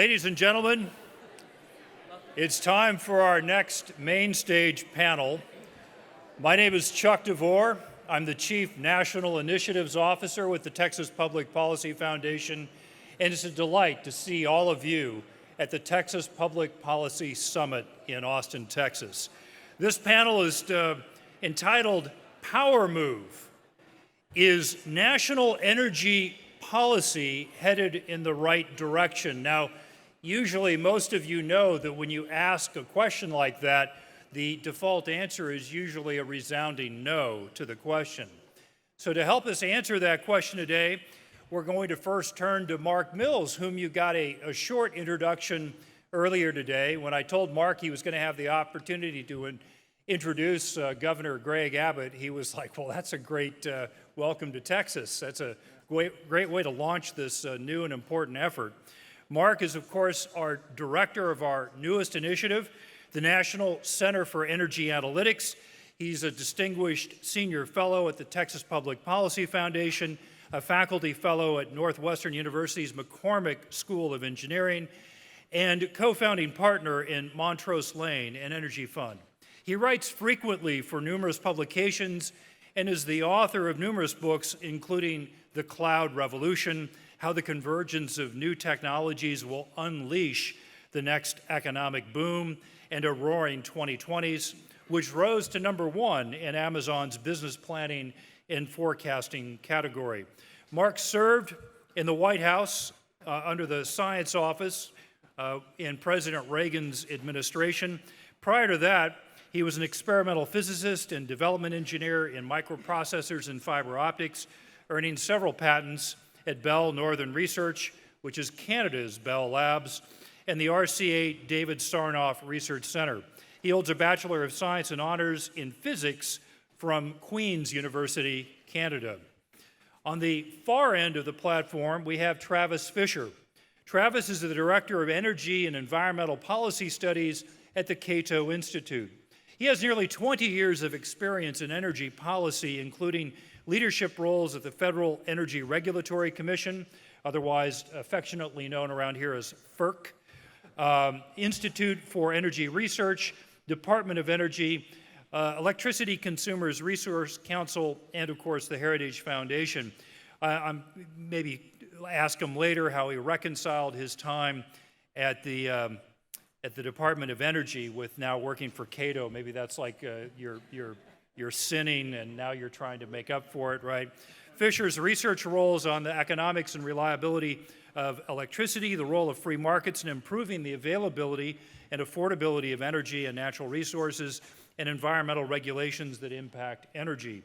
Ladies and gentlemen, it's time for our next main stage panel. My name is Chuck DeVore. I'm the Chief National Initiatives Officer with the Texas Public Policy Foundation, and it's a delight to see all of you at the Texas Public Policy Summit in Austin, Texas. This panel is entitled Power Move. Is national energy policy headed in the right direction? Now, usually most of you know that when you ask a question like that, the default answer is usually a resounding no to the question. So to help us answer that question today, we're going to first turn to Mark Mills, whom you got a short introduction earlier today. When I told Mark he was going to have the opportunity to introduce Governor Greg Abbott, he was like, well, that's a great welcome to Texas. That's a great way to launch this new and important effort. Mark is, of course, our director of our newest initiative, the National Center for Energy Analytics. He's a distinguished senior fellow at the Texas Public Policy Foundation, a faculty fellow at Northwestern University's McCormick School of Engineering, and co-founding partner in Montrose Lane, an energy fund. He writes frequently for numerous publications and is the author of numerous books, including The Cloud Revolution, How the Convergence of New Technologies Will Unleash the Next Economic Boom, and A Roaring 2020s, which rose to #1 in Amazon's business planning and forecasting category. Mark served in the White House under the Science Office in President Reagan's administration. Prior to that, he was an experimental physicist and development engineer in microprocessors and fiber optics, earning several patents at Bell Northern Research, which is Canada's Bell Labs, and the RCA David Sarnoff Research Center. He holds a Bachelor of Science and Honors in Physics from Queen's University, Canada. On the far end of the platform, we have Travis Fisher. Travis is the Director of Energy and Environmental Policy Studies at the Cato Institute. He has nearly 20 years of experience in energy policy, including leadership roles at the Federal Energy Regulatory Commission, otherwise affectionately known around here as FERC, Institute for Energy Research, Department of Energy, Electricity Consumers Resource Council, and of course the Heritage Foundation. I'm maybe ask him later how he reconciled his time at the Department of Energy with now working for Cato. Maybe that's like you're sinning and now you're trying to make up for it, right? Fisher's research roles on the economics and reliability of electricity, the role of free markets in improving the availability and affordability of energy and natural resources, and environmental regulations that impact energy.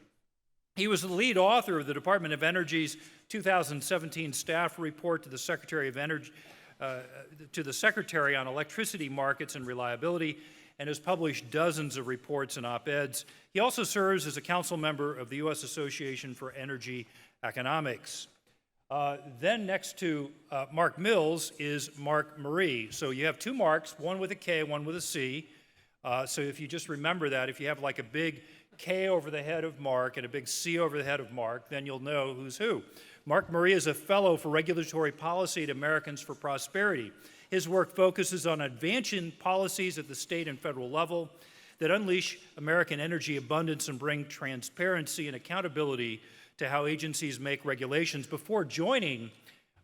He was the lead author of the Department of Energy's 2017 staff report to the Secretary of Energy, to the Secretary on Electricity Markets and Reliability, and has published dozens of reports and op-eds. He also serves as a council member of the U.S. Association for Energy Economics. Then next to Mark Mills is Mark Marie. So you have two Marks, one with a K, one with a C. So if you just remember that, if you have like a big K over the head of Mark and a big C over the head of Mark, then you'll know who's who. Mark Marie is a fellow for regulatory policy at Americans for Prosperity. His work focuses on advancing policies at the state and federal level that unleash American energy abundance and bring transparency and accountability to how agencies make regulations. Before joining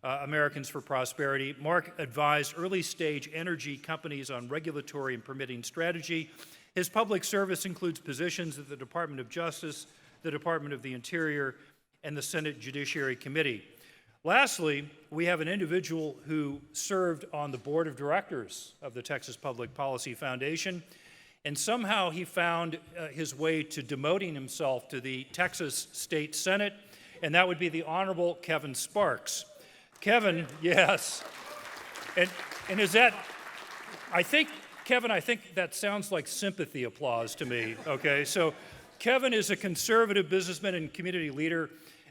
Americans for Prosperity, Mark advised early-stage energy companies on regulatory and permitting strategy. His public service includes positions at the Department of Justice, the Department of the Interior, and the Senate Judiciary Committee. Lastly, we have an individual who served on the board of directors of the Texas Public Policy Foundation, and somehow he found his way to demoting himself to the Texas State Senate, and that would be the Honorable Kevin Sparks. Kevin, yes. And is that, Kevin, I think that sounds like sympathy applause to me, okay? So Kevin is a conservative businessman and community leader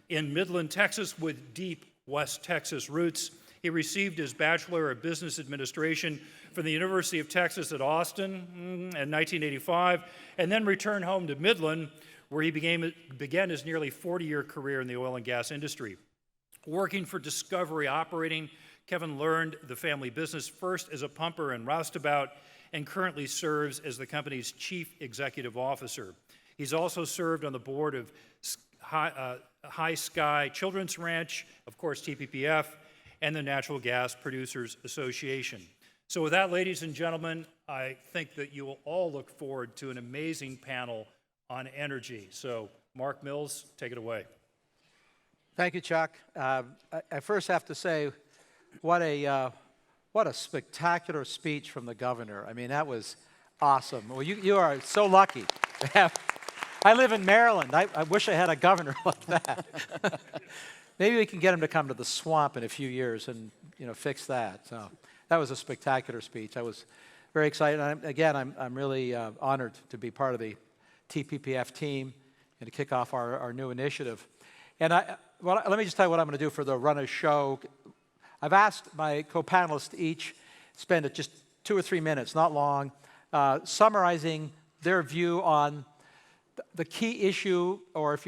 in Midland, Texas, with deep West Texas roots. He received his Bachelor of Business Administration from the University of Texas at Austin in 1985, and then returned home to Midland, where he began his nearly 40-year career in the oil and gas industry, working for Discovery Operating Kevin learned the family business first as a pumper and roustabout and currently serves as the company's chief executive officer. He's also served on the board of High Sky Children's Ranch, of course TPPF, and the Natural Gas Producers Association. So with that, ladies and gentlemen, I think that you will all look forward to an amazing panel on energy. So Mark Mills, take it away. Thank you, Chuck. I first have to say, what a spectacular speech from the governor. I mean, that was awesome. Well, you are so lucky to have. I live in Maryland. I wish I had a governor like that. Maybe we can get him to come to the swamp in a few years and fix that. So that was a spectacular speech. I was very excited. I'm really honored to be part of the TPPF team and to kick off our new initiative. And let me just tell you what I'm going to do for the run of show. I've asked my co-panelists to each spend just 2 or 3 minutes, not long, summarizing their view on the key issue, or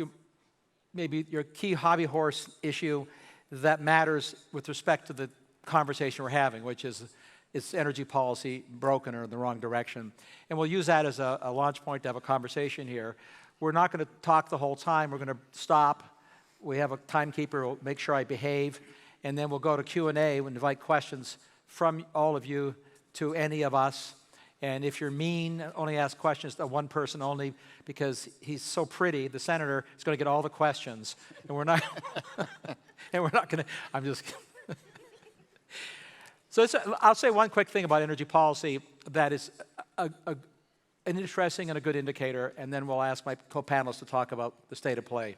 maybe your key hobby horse issue that matters with respect to the conversation we're having, which is energy policy broken or in the wrong direction. And we'll use that as a launch point to have a conversation here. We're not going to talk the whole time. We're going to stop. We have a timekeeper. We'll make sure I behave. And then we'll go to Q&A. We'll invite questions from all of you to any of us. And if you're mean, only ask questions to one person only, because he's so pretty. The senator is going to get all the questions. And we're not going to, I'm just kidding. So I'll say one quick thing about energy policy that is an interesting and a good indicator, and then we'll ask my co-panelists to talk about the state of play.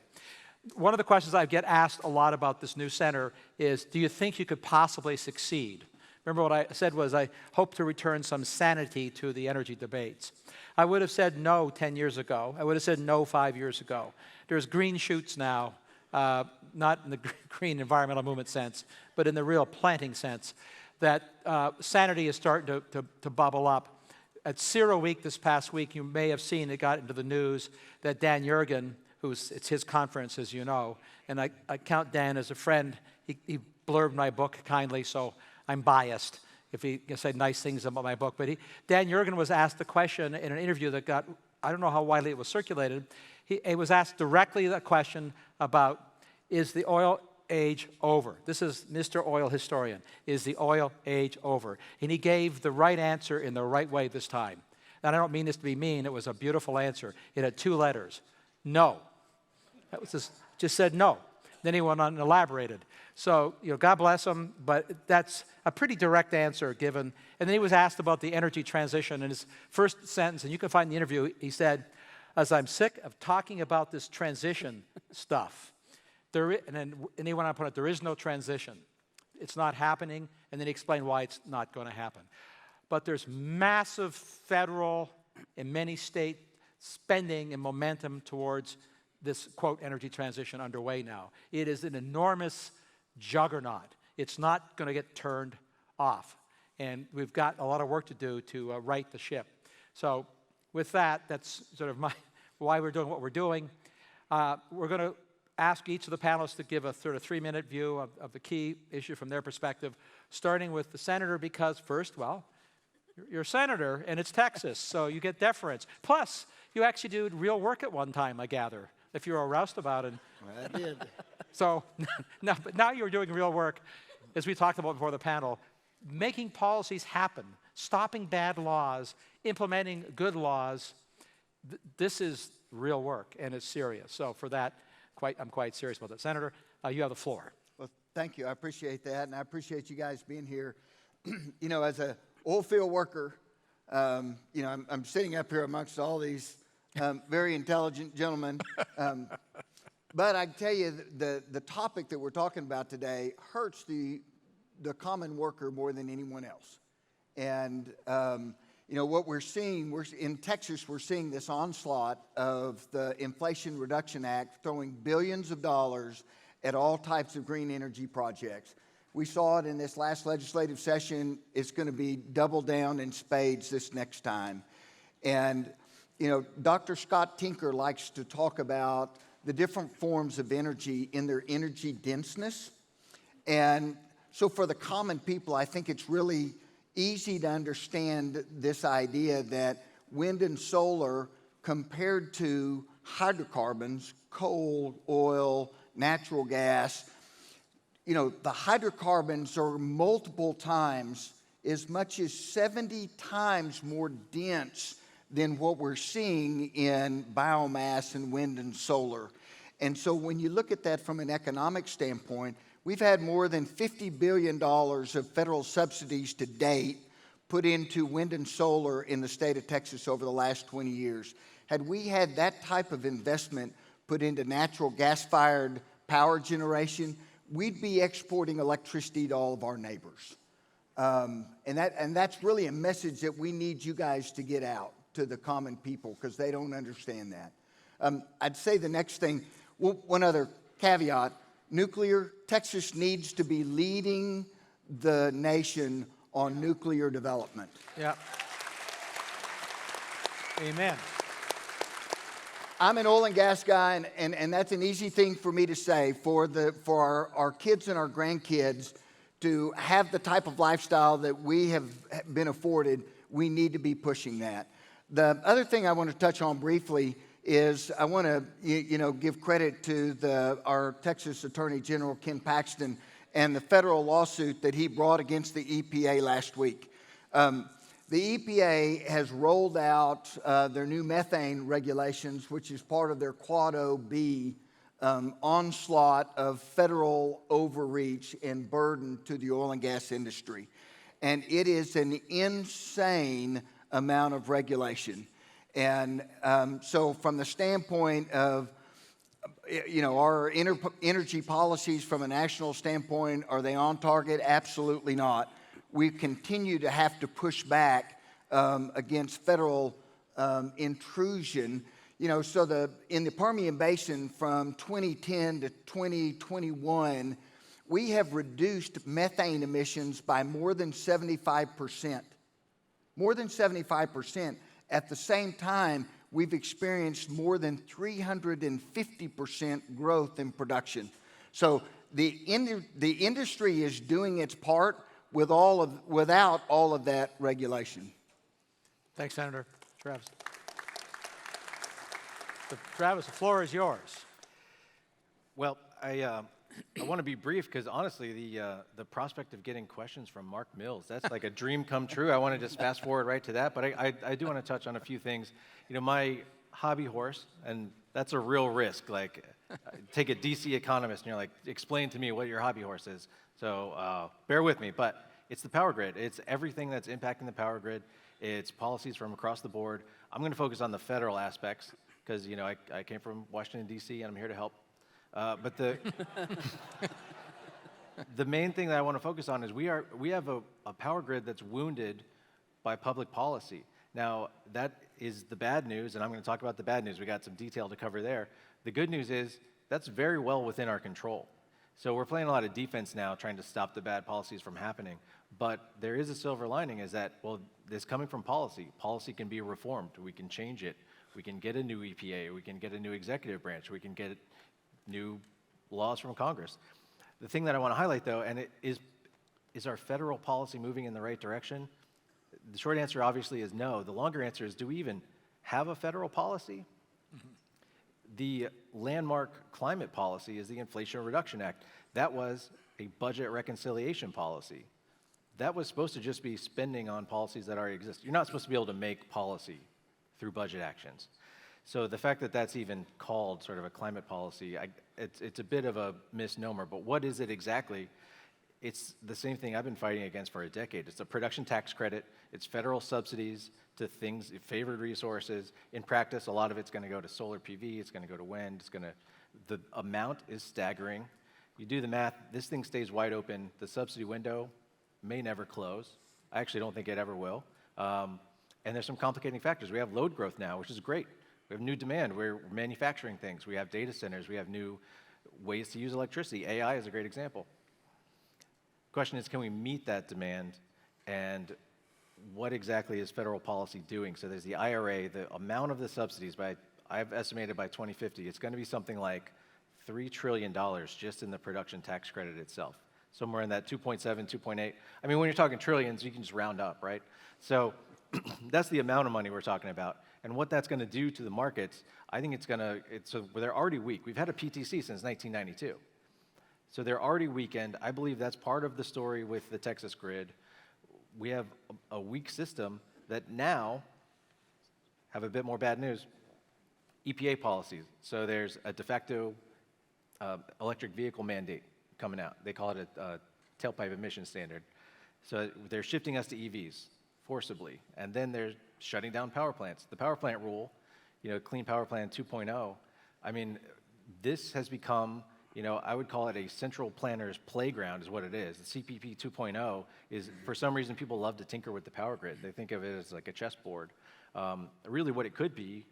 One of the questions I get asked a lot about this new center is, do you think you could possibly succeed? Remember what I said was I hope to return some sanity to the energy debates. I would have said no 10 years ago. I would have said no 5 years ago. There's green shoots now, not in the green environmental movement sense, but in the real planting sense, that sanity is starting to bubble up. At Zero Week this past week, you may have seen it got into the news that Dan Yergin, it's his conference, as you know, and I count Dan as a friend. He blurbed my book kindly, so I'm biased if he can say nice things about my book. But Dan Yergin was asked the question in an interview that got, I don't know how widely it was circulated. He was asked directly the question about, is the oil age over? This is Mr. Oil Historian. Is the oil age over? And he gave the right answer in the right way this time. And I don't mean this to be mean. It was a beautiful answer. It had 2 letters. No. That was just said no. Then he went on and elaborated. So, God bless him, but that's a pretty direct answer given. And then he was asked about the energy transition. In his first sentence, and you can find the interview, he said, as I'm sick of talking about this transition stuff. And he went on to put it, there is no transition. It's not happening. And then he explained why it's not going to happen. But there's massive federal and many state spending and momentum towards this, quote, energy transition underway now. It is an enormous juggernaut. It's not going to get turned off. And we've got a lot of work to do to right the ship. So with that, that's sort of why we're doing what we're doing. We're going to ask each of the panelists to give a sort of 3-minute view of the key issue from their perspective, starting with the senator because first, well, you're a senator and it's Texas, so you get deference. Plus, you actually did real work at one time, I gather, if you're a roustabout. Well, I did. So now you're doing real work, as we talked about before the panel, making policies happen, stopping bad laws, implementing good laws. This is real work, and it's serious. So for that, I'm quite serious about that. Senator, you have the floor. Well, thank you. I appreciate that, and I appreciate you guys being here. As an oil field worker, I'm sitting up here amongst all these very intelligent gentlemen. But I can tell you, the topic that we're talking about today hurts the common worker more than anyone else. And what we're seeing, in Texas, we're seeing this onslaught of the Inflation Reduction Act throwing billions of dollars at all types of green energy projects. We saw it in this last legislative session. It's going to be double down in spades this next time. And, Dr. Scott Tinker likes to talk about the different forms of energy in their energy denseness. And So for the common people, I think it's really easy to understand this idea that wind and solar, compared to hydrocarbons, coal, oil, natural gas, you know, the hydrocarbons are multiple times, as much as 70 times more dense than what we're seeing in biomass and wind and solar. And so when you look at that from an economic standpoint, we've had more than $50 billion of federal subsidies to date put into wind and solar in the state of Texas over the last 20 years. Had we had that type of investment put into natural gas-fired power generation, we'd be exporting electricity to all of our neighbors. And that's really a message that we need you guys to get out to the common people, because they don't understand that. I'd say the next thing, one other caveat, nuclear, Texas needs to be leading the nation on nuclear development. Yeah. Amen. I'm an oil and gas guy, and that's an easy thing for me to say. For our kids and our grandkids to have the type of lifestyle that we have been afforded, we need to be pushing that. The other thing I want to touch on briefly is I want to give credit to our Texas Attorney General, Ken Paxton, and the federal lawsuit that he brought against the EPA last week. The EPA has rolled out their new methane regulations, which is part of their Quad OB onslaught of federal overreach and burden to the oil and gas industry. And it is an insane amount of regulation. And so from the standpoint of, our energy policies from a national standpoint, are they on target? Absolutely not. We continue to have to push back against federal intrusion. So in the Permian Basin from 2010 to 2021, we have reduced methane emissions by more than 75%. More than 75%. At the same time, we've experienced more than 350% growth in production. So the industry is doing its part without all of that regulation. Thanks, Senator. Travis. Travis, the floor is yours. Well, I want to be brief because honestly, the prospect of getting questions from Mark Mills, that's like a dream come true. I want to just fast forward right to that, but I do want to touch on a few things. My hobby horse, and that's a real risk. Like, take a DC economist and you're like, explain to me what your hobby horse is. So bear with me, but it's the power grid. It's everything that's impacting the power grid. It's policies from across the board. I'm going to focus on the federal aspects because, I came from Washington, D.C., and I'm here to help. But the main thing that I want to focus on is we have a power grid that's wounded by public policy. Now, that is the bad news, and I'm going to talk about the bad news. We got some detail to cover there. The good news is that's very well within our control. So we're playing a lot of defense now, trying to stop the bad policies from happening. But there is a silver lining is that, this coming from policy. Policy can be reformed. We can change it. We can get a new EPA. We can get a new executive branch. We can get new laws from Congress. The thing that I want to highlight, though, and it is our federal policy moving in the right direction? The short answer, obviously, is no. The longer answer is, do we even have a federal policy? Mm-hmm. The landmark climate policy is the Inflation Reduction Act. That was a budget reconciliation policy. That was supposed to just be spending on policies that already exist. You're not supposed to be able to make policy through budget actions. So the fact that that's even called sort of a climate policy, it's a bit of a misnomer, but what is it exactly? It's the same thing I've been fighting against for a decade. It's a production tax credit. It's federal subsidies to things, favored resources. In practice, a lot of it's going to go to solar PV. It's going to go to wind. The amount is staggering. You do the math, this thing stays wide open. The subsidy window may never close. I actually don't think it ever will. And there's some complicating factors. We have load growth now, which is great. We have new demand. We're manufacturing things. We have data centers. We have new ways to use electricity. AI is a great example. Question is, can we meet that demand? And what exactly is federal policy doing? So there's the IRA, the amount of the subsidies, I've estimated by 2050, it's going to be something like $3 trillion just in the production tax credit itself. somewhere in that 2.7, 2.8. I mean, when you're talking trillions, you can just round up, right? So that's the amount of money we're talking about. And what that's going to do to the markets, I think so they're already weak. We've had a PTC since 1992. So they're already weakened. I believe that's part of the story with the Texas grid. We have a weak system that now have a bit more bad news. EPA policies. So there's a de facto electric vehicle mandate coming out. They call it a tailpipe emission standard. So they're shifting us to EVs forcibly. And then they're shutting down power plants. The power plant rule, Clean Power Plan 2.0, I mean, this has become, I would call it a central planner's playground is what it is. The CPP 2.0 is, for some reason, people love to tinker with the power grid. They think of it as like a chessboard. Really what it could be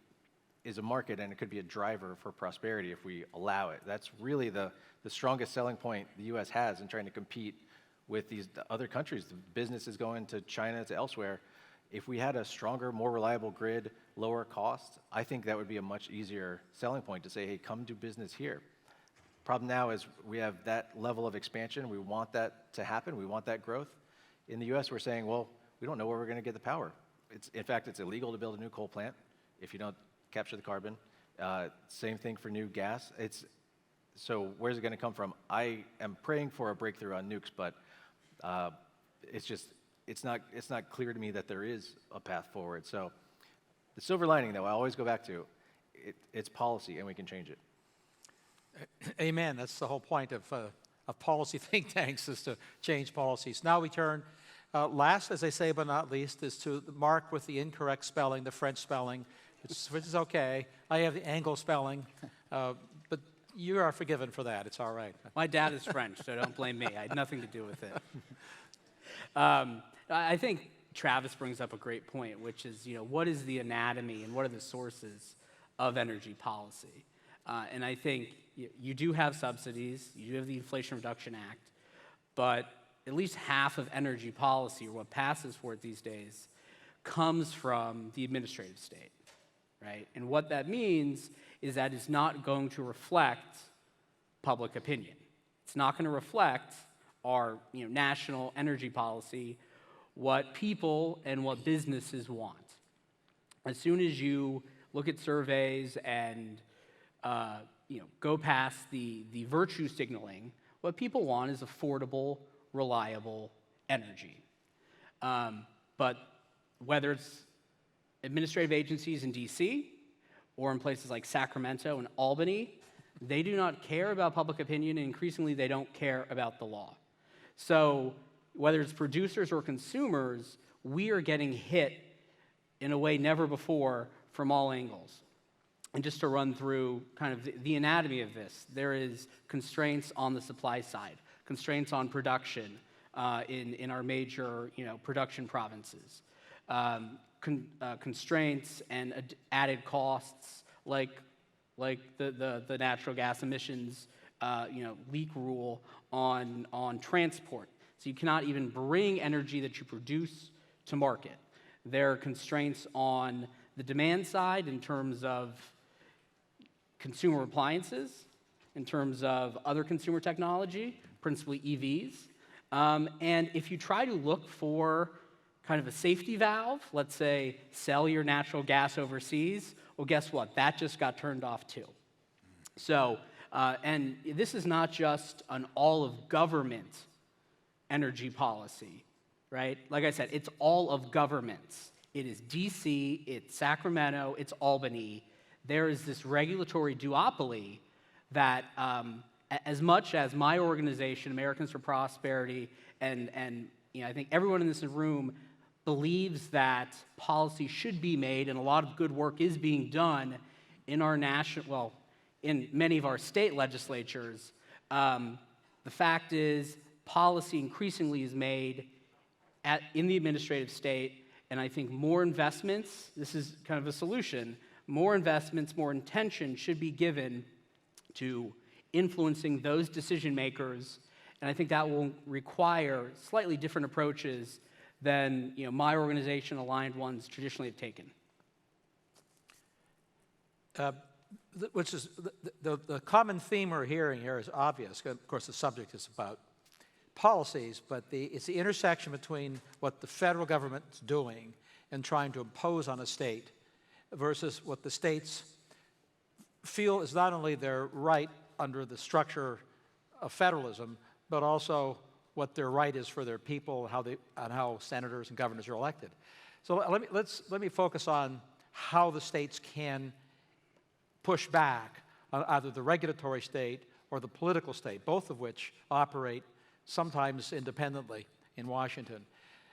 is a market, and it could be a driver for prosperity if we allow it. That's really the strongest selling point the U.S. has in trying to compete with these other countries. The business is going to China, to elsewhere. If we had a stronger, more reliable grid, lower cost, I think that would be a much easier selling point to say, hey, come do business here. Problem now is we have that level of expansion. We want that to happen. We want that growth. In the U.S., we're saying, well, we don't know where we're going to get the power. In fact, it's illegal to build a new coal plant if you don't capture the carbon. Same thing for new gas. So where's it going to come from? I am praying for a breakthrough on nukes, but it's not clear to me that there is a path forward. So the silver lining, though, I always go back to, it's policy, and we can change it. Amen. That's the whole point of policy think tanks, is to change policies. Now we turn, last, as I say, but not least, is to Mark with the incorrect spelling, the French spelling, which is okay. I have the Anglo spelling, but you are forgiven for that. It's all right. My dad is French, so don't blame me. I had nothing to do with it. I think Travis brings up a great point, which is, what is the anatomy and what are the sources of energy policy? And I think you do have subsidies, you do have the Inflation Reduction Act, but at least half of energy policy, or what passes for it these days, comes from the administrative state, right? And what that means is that it's not going to reflect public opinion. It's not going to reflect our national energy policy, what people and what businesses want. As soon as you look at surveys and go past the virtue signaling, what people want is affordable, reliable energy. But whether it's administrative agencies in DC or in places like Sacramento and Albany, they do not care about public opinion, and increasingly they don't care about the law. So whether it's producers or consumers, we are getting hit in a way never before from all angles. And just to run through kind of the anatomy of this, there is constraints on the supply side, constraints on production in our major production provinces, constraints and added costs like the natural gas emissions leak rule on transport. So you cannot even bring energy that you produce to market. There are constraints on the demand side in terms of consumer appliances, in terms of other consumer technology, principally EVs. And if you try to look for kind of a safety valve, let's say sell your natural gas overseas, well, guess what? That just got turned off too. So, and this is not just an all-of-government energy policy, right? Like I said, it's all of governments. It is DC, it's Sacramento, it's Albany. There is this regulatory duopoly that as much as my organization, Americans for Prosperity, and I think everyone in this room believes that policy should be made, and a lot of good work is being done in our in many of our state legislatures, the fact is policy increasingly is made in the administrative state, and I think more investments, this is kind of a solution, more investments, more intention should be given to influencing those decision makers, and I think that will require slightly different approaches than my organization, aligned ones, traditionally have taken. Which is the common theme we're hearing here is obvious. Of course, the subject is about policies, but it's the intersection between what the federal government's doing and trying to impose on a state versus what the states feel is not only their right under the structure of federalism, but also what their right is for their people, how senators and governors are elected. So let me focus on how the states can push back on either the regulatory state or the political state, both of which operate sometimes independently in Washington.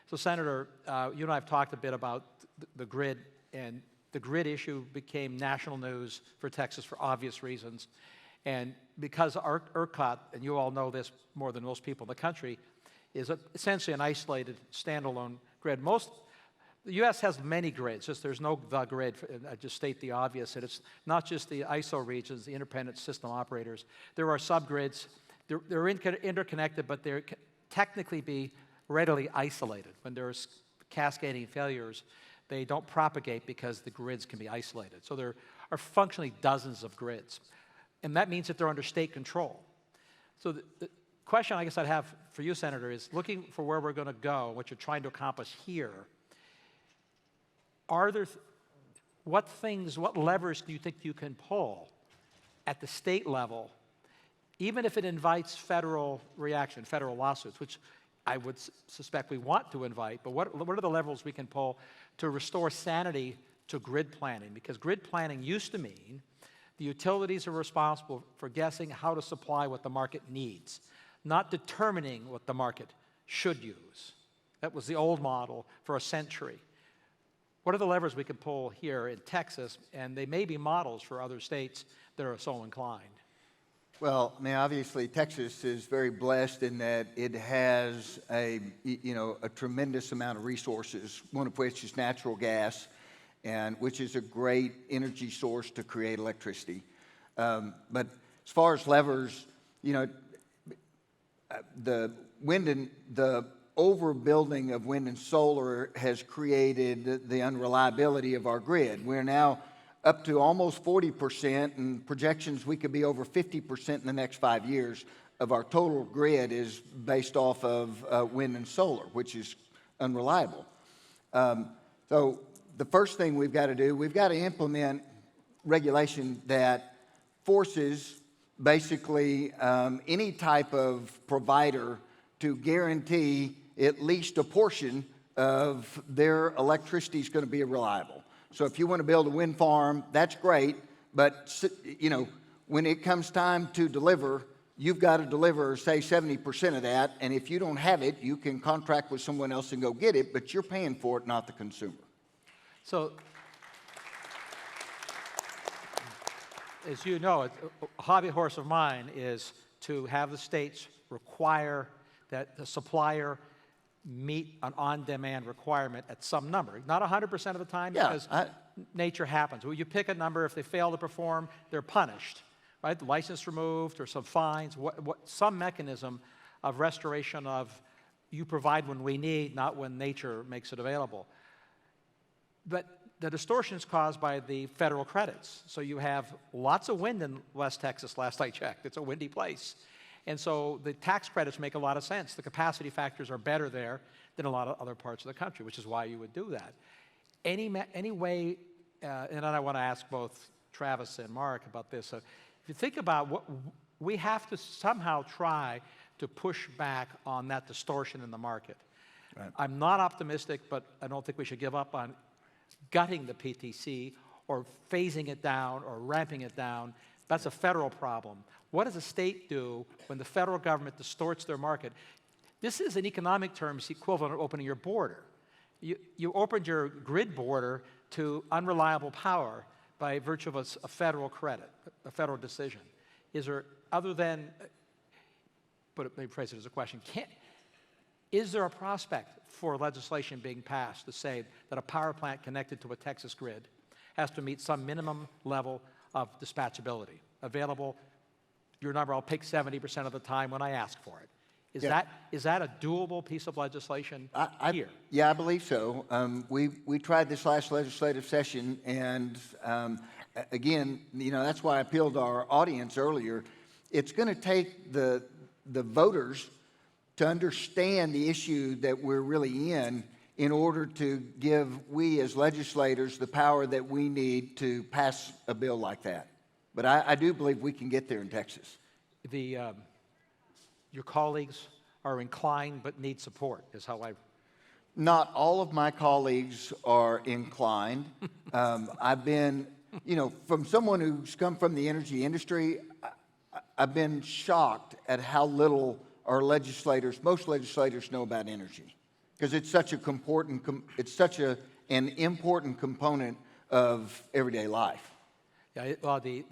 So, Senator, you and I have talked a bit about the grid, and the grid issue became national news for Texas for obvious reasons. And because ERCOT, and you all know this more than most people in the country, is essentially an isolated, standalone grid. The U.S. has many grids, just there's no the grid. I just state the obvious, and it's not just the ISO regions, the independent system operators. There are subgrids. They're interconnected, but they technically be readily isolated. When there's cascading failures, they don't propagate because the grids can be isolated. So there are functionally dozens of grids. And that means that they're under state control. So the question I guess I'd have for you, Senator, is looking for where we're going to go, what you're trying to accomplish here, are there, what levers do you think you can pull at the state level, even if it invites federal reaction, federal lawsuits, which I would suspect we want to invite, but what are the levers we can pull to restore sanity to grid planning? Because grid planning used to mean the utilities are responsible for guessing how to supply what the market needs, not determining what the market should use. That was the old model for a century. What are the levers we can pull here in Texas, and they may be models for other states that are so inclined? Well, I mean, obviously, Texas is very blessed in that it has a tremendous amount of resources, one of which is natural gas, and which is a great energy source to create electricity. But as far as levers, the overbuilding of wind and solar has created the unreliability of our grid. We're now up to almost 40%, and projections we could be over 50% in the next 5 years of our total grid is based off of wind and solar, which is unreliable. So the first thing we've got to do, we've got to implement regulation that forces basically any type of provider to guarantee at least a portion of their electricity is going to be reliable. So if you want to build a wind farm, that's great, but when it comes time to deliver, you've got to deliver, say, 70% of that, and if you don't have it, you can contract with someone else and go get it, but you're paying for it, not the consumer. So, as you know, a hobby horse of mine is to have the states require that the supplier meet an on-demand requirement at some number. Not 100% of the time, because nature happens. Well, you pick a number. If they fail to perform, they're punished, right? The license removed or some fines, some mechanism of restoration of you provide when we need, not when nature makes it available. But the distortion is caused by the federal credits. So you have lots of wind in West Texas, last I checked. It's a windy place. And so the tax credits make a lot of sense. The capacity factors are better there than a lot of other parts of the country, which is why you would do that. Any way, and I want to ask both Travis and Mark about this. If you think about what we have to somehow try to push back on that distortion in the market. Right. I'm not optimistic, but I don't think we should give up on gutting the PTC or phasing it down or ramping it down. That's a federal problem. What does a state do when the federal government distorts their market? This is, in economic terms, equivalent of opening your border. You opened your grid border to unreliable power by virtue of a federal credit, a federal decision. Is there, other than, but let me phrase it as a question, is there a prospect for legislation being passed to say that a power plant connected to a Texas grid has to meet some minimum level of dispatchability? Available, your number I'll pick 70% of the time when I ask for it. Is that a doable piece of legislation here? Yeah, I believe so. We tried this last legislative session, and again, that's why I appealed to our audience earlier. It's going to take the voters to understand the issue that we're really in order to give we as legislators the power that we need to pass a bill like that. But I do believe we can get there in Texas. Your colleagues are inclined but need support, is how I... Not all of my colleagues are inclined. I've been, from someone who's come from the energy industry, I've been shocked at how little our most legislators know about energy, because it's such an important component of everyday life. Yeah, well, the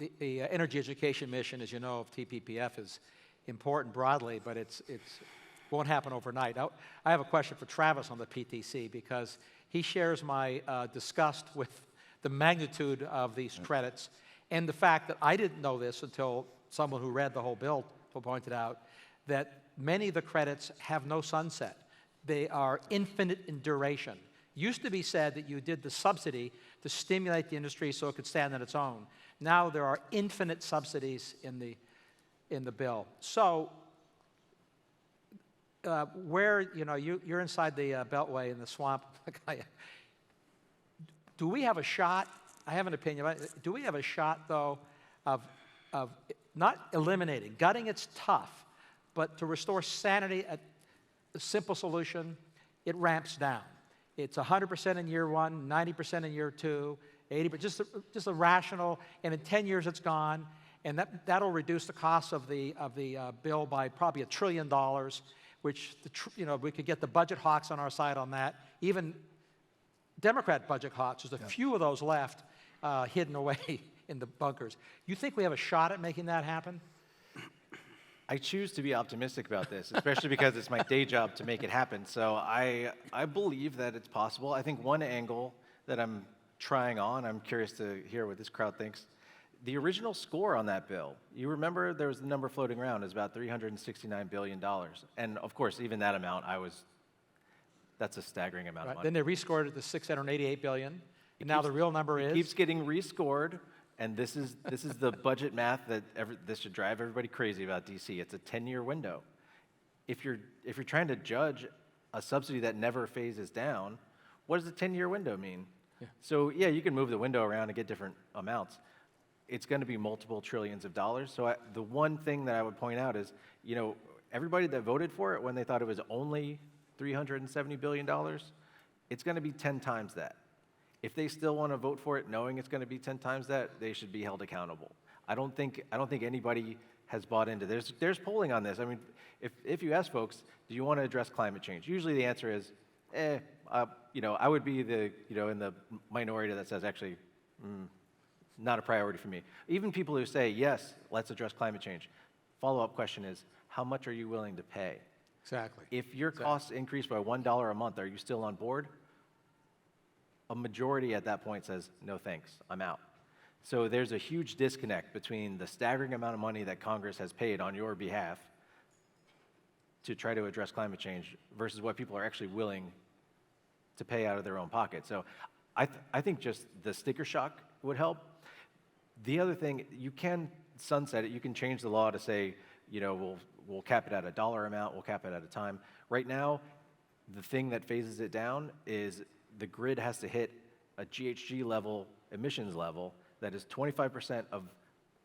energy education mission, as you know, of TPPF is important broadly, but it won't happen overnight. Now, I have a question for Travis on the PTC, because he shares my disgust with the magnitude of these credits and the fact that I didn't know this until someone who read the whole bill pointed out, that many of the credits have no sunset. They are infinite in duration. Used to be said that you did the subsidy to stimulate the industry so it could stand on its own. Now there are infinite subsidies in the bill. So where, you're inside the beltway in the swamp, do we have a shot? I have an opinion. Do we have a shot, though, of not eliminating, gutting it's tough, but to restore sanity, a simple solution, it ramps down. It's 100% in year one, 90% in year two, 80%, just a rational, and in 10 years it's gone, and that'll reduce the cost of the bill by probably $1 trillion, which we could get the budget hawks on our side on that. Even Democrat budget hawks, there's a few of those left hidden away in the bunkers. You think we have a shot at making that happen? I choose to be optimistic about this, especially because it's my day job to make it happen. So I believe that it's possible. I think one angle that I'm trying on, I'm curious to hear what this crowd thinks. The original score on that bill, you remember there was the number floating around, is about $369 billion. And of course, even that amount, that's a staggering amount of money. Then they rescored it to $688 billion. And now the real number is? It keeps getting rescored. And this is the budget math that this should drive everybody crazy about DC. It's a 10-year window. If you're trying to judge a subsidy that never phases down, what does the 10-year window mean? Yeah. So yeah, you can move the window around and get different amounts. It's going to be multiple trillions of dollars. So the one thing that I would point out is, everybody that voted for it when they thought it was only $370 billion, it's going to be 10 times that. If they still want to vote for it knowing it's going to be 10 times that, they should be held accountable. I don't think anybody has bought into this. There's polling on this. I mean, if you ask folks, do you want to address climate change? Usually the answer is, I would be in the minority that says actually, not a priority for me. Even people who say, yes, let's address climate change. Follow-up question is, how much are you willing to pay? Exactly. If your costs increase by $1 a month, are you still on board? A majority at that point says, no thanks, I'm out. So there's a huge disconnect between the staggering amount of money that Congress has paid on your behalf to try to address climate change versus what people are actually willing to pay out of their own pocket. So I think just the sticker shock would help. The other thing, you can sunset it. You can change the law to say, we'll cap it at a dollar amount, we'll cap it at a time. Right now, the thing that phases it down is the grid has to hit a GHG level, emissions level, that is 25% of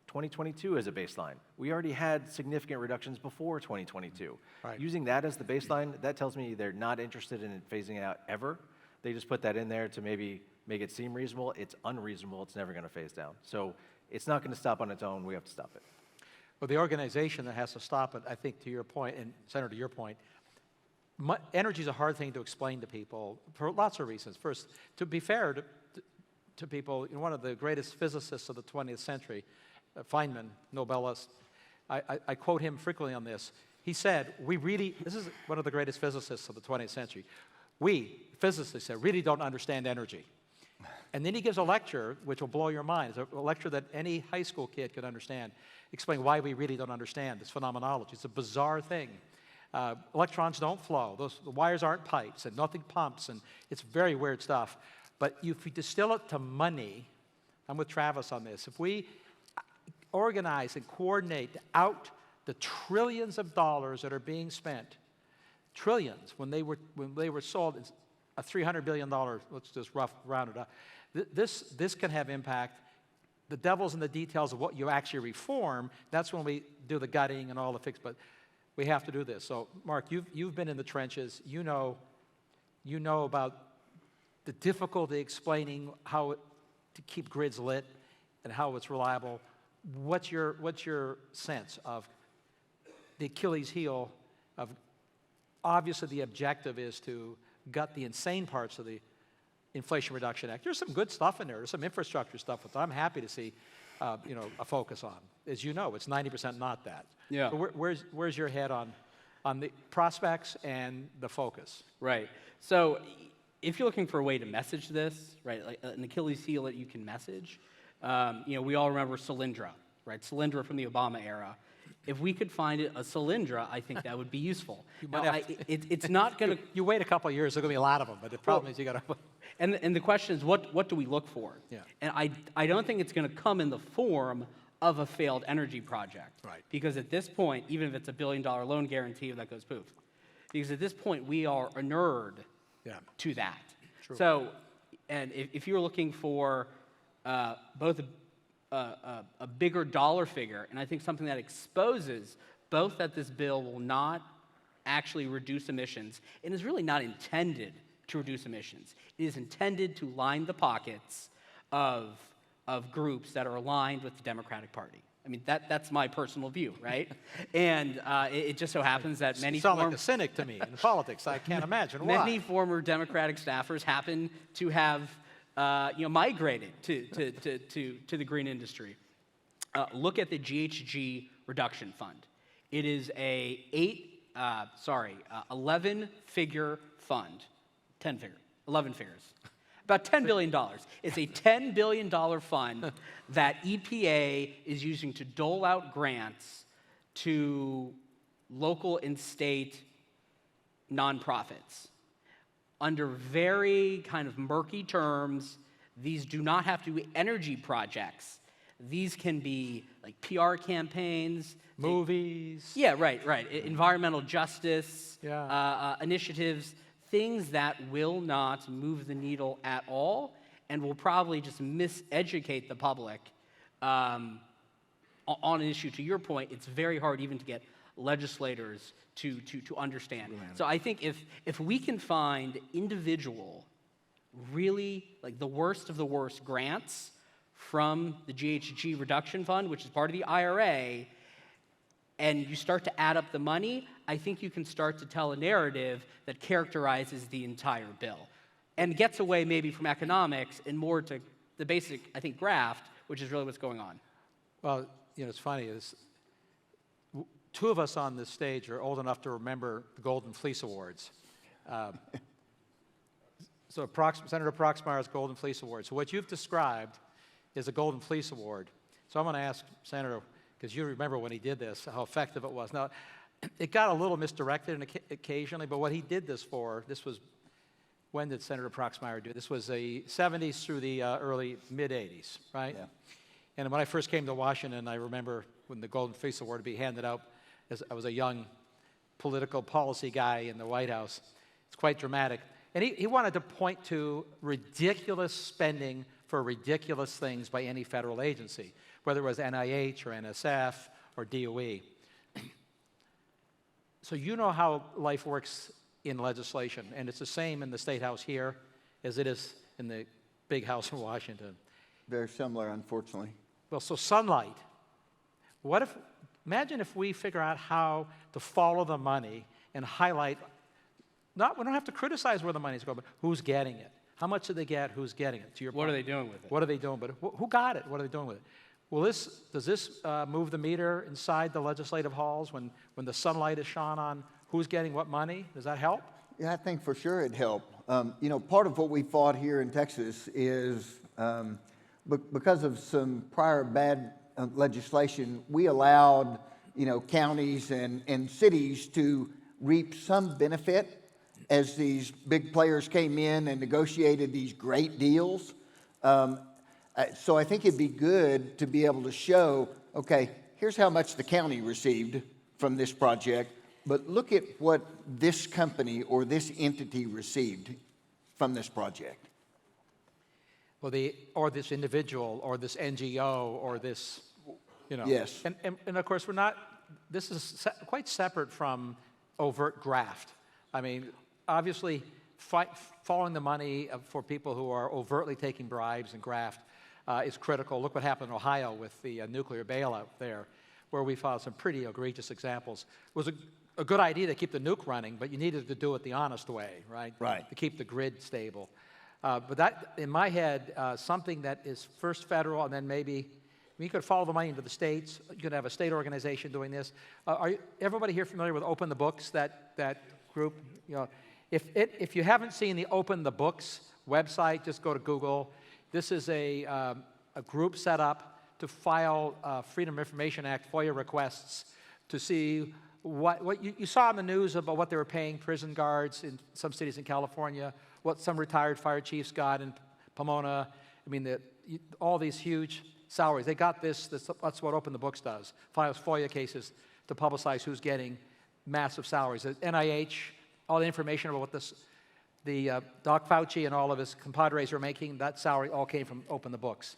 2022 as a baseline. We already had significant reductions before 2022. Right. Using that as the baseline, that tells me they're not interested in phasing it out ever. They just put that in there to maybe make it seem reasonable. It's unreasonable. It's never going to phase down. So it's not going to stop on its own. We have to stop it. Well, the organization that has to stop it, I think to your point, and Senator, to your point, energy is a hard thing to explain to people for lots of reasons. First, to be fair to people, one of the greatest physicists of the 20th century, Feynman, Nobelist, I quote him frequently on this. He said, this is one of the greatest physicists of the 20th century, we, physicists, really don't understand energy. And then he gives a lecture, which will blow your mind. It's a lecture that any high school kid could understand, explain why we really don't understand this phenomenology. It's a bizarre thing. Electrons don't flow. The wires aren't pipes, and nothing pumps, and it's very weird stuff. But if we distill it to money, I'm with Travis on this. If we organize and coordinate out the trillions of dollars that are being spent trillions when they were sold. It's a $300 billion. Let's just round it up. This can have impact. The devil's in the details of what you actually reform. That's when we do the gutting and all the fix. But we have to do this. So, Mark, you've been in the trenches. You know about the difficulty explaining how to keep grids lit and how it's reliable. What's your sense of the Achilles heel of, obviously the objective is to gut the insane parts of the Inflation Reduction Act. There's some good stuff in there. There's some infrastructure stuff that I'm happy to see a focus on. As you know, it's 90% not that. Yeah. So where's your head on the prospects and the focus? Right. So if you're looking for a way to message this, right, like an Achilles heel that you can message, we all remember Solyndra, right? Solyndra from the Obama era. If we could find a Solyndra, I think that would be useful. Now, it's not going to... You wait a couple of years, there's going to be a lot of them, but the problem is you got to... And the question is, what do we look for? Yeah. And I don't think it's going to come in the form of a failed energy project. Right. Because at this point, even if it's $1 billion loan guarantee, that goes poof. Because at this point, we are inured to that. True. So, and if you're looking for both a bigger dollar figure, and I think something that exposes both that this bill will not actually reduce emissions, and is really not intended to reduce emissions. It is intended to line the pockets of groups that are aligned with the Democratic Party. I mean, that's my personal view, right? And it just so happens that many... You sound like a cynic to me in politics. I can't imagine why. Many former Democratic staffers happen to have migrated to the green industry. Look at the GHG reduction fund. It is a 11-figure fund, 11 figures, about $10 billion. It's a $10 billion fund that EPA is using to dole out grants to local and state nonprofits. Under very kind of murky terms, these do not have to be energy projects. These can be like PR campaigns. Movies. Yeah, right. Environmental justice initiatives, things that will not move the needle at all and will probably just miseducate the public on an issue. To your point, it's very hard even to get legislators to understand. So I think if we can find individual, really like the worst of the worst grants from the GHG reduction fund, which is part of the IRA, and you start to add up the money, I think you can start to tell a narrative that characterizes the entire bill and gets away maybe from economics and more to the basic, I think, graft, which is really what's going on. Well, it's funny. Two of us on this stage are old enough to remember the Golden Fleece Awards. So Senator Proxmire's Golden Fleece Award. So what you've described is a Golden Fleece Award. So I'm going to ask Senator, because you remember when he did this, how effective it was. Now, it got a little misdirected occasionally, but what he did this for, when did Senator Proxmire do it? This was the 70s through the early mid-80s, right? Yeah. And when I first came to Washington, I remember when the Golden Fleece Award would be handed out, as I was a young political policy guy in the White House. It's quite dramatic. And he wanted to point to ridiculous spending for ridiculous things by any federal agency, whether it was NIH or NSF or DOE. So you know how life works in legislation, and it's the same in the State House here as it is in the big house in Washington. Very similar, unfortunately. Well, so sunlight. Imagine if we figure out how to follow the money and highlight, we don't have to criticize where the money's going, but who's getting it? How much did they get? Who's getting it? To your What point. are they doing with it? What are they doing? But who got it? What are they doing with it? Well, does this move the meter inside the legislative halls when the sunlight is shone on who's getting what money? Does that help? Yeah, I think for sure it'd help. Part of what we fought here in Texas is because of some prior bad legislation, we allowed, counties and cities to reap some benefit as these big players came in and negotiated these great deals. So I think it'd be good to be able to show, okay, here's how much the county received from this project. But look at what this company or this entity received from this project. Well, or this individual, or this NGO, or this, you know. Yes. And of course, this is quite separate from overt graft. I mean, obviously, following the money for people who are overtly taking bribes and graft is critical. Look what happened in Ohio with the nuclear bailout there, where we found some pretty egregious examples. It was a good idea to keep the nuke running, but you needed to do it the honest way, right? Right. To keep the grid stable. But that, in my head, something that is first federal, and then maybe you could follow the money into the states. You could have a state organization doing this. Everybody here familiar with Open the Books? That group. You know, if you haven't seen the Open the Books website, just go to Google. This is a group set up to file Freedom of Information Act FOIA requests to see what you saw in the news about what they were paying prison guards in some cities in California, what some retired fire chiefs got in Pomona. I mean, all these huge salaries. They got this. That's what Open the Books does. Files FOIA cases to publicize who's getting massive salaries. The NIH, all the information about what Doc Fauci and all of his compadres are making, that salary all came from Open the Books.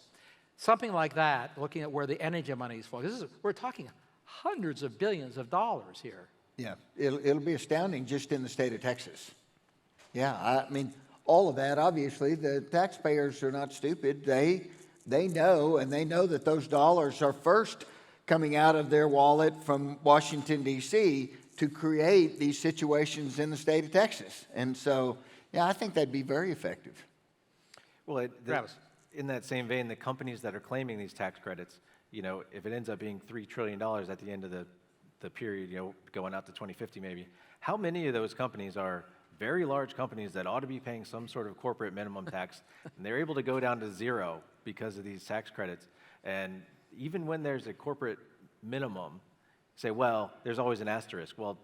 Something like that, looking at where the energy money is flowing. We're talking hundreds of billions of dollars here. Yeah, it'll be astounding just in the state of Texas. Yeah, I mean, all of that, obviously, the taxpayers are not stupid. They know, and they know that those dollars are first coming out of their wallet from Washington, D.C. to create these situations in the state of Texas. And so, yeah, I think that'd be very effective. Well, Travis. In that same vein, the companies that are claiming these tax credits, you know, if it ends up being $3 trillion at the end of the period, you know, going out to 2050 maybe, how many of those companies are very large companies that ought to be paying some sort of corporate minimum tax, and they're able to go down to zero because of these tax credits? And even when there's a corporate minimum, say, well, there's always an asterisk. Well,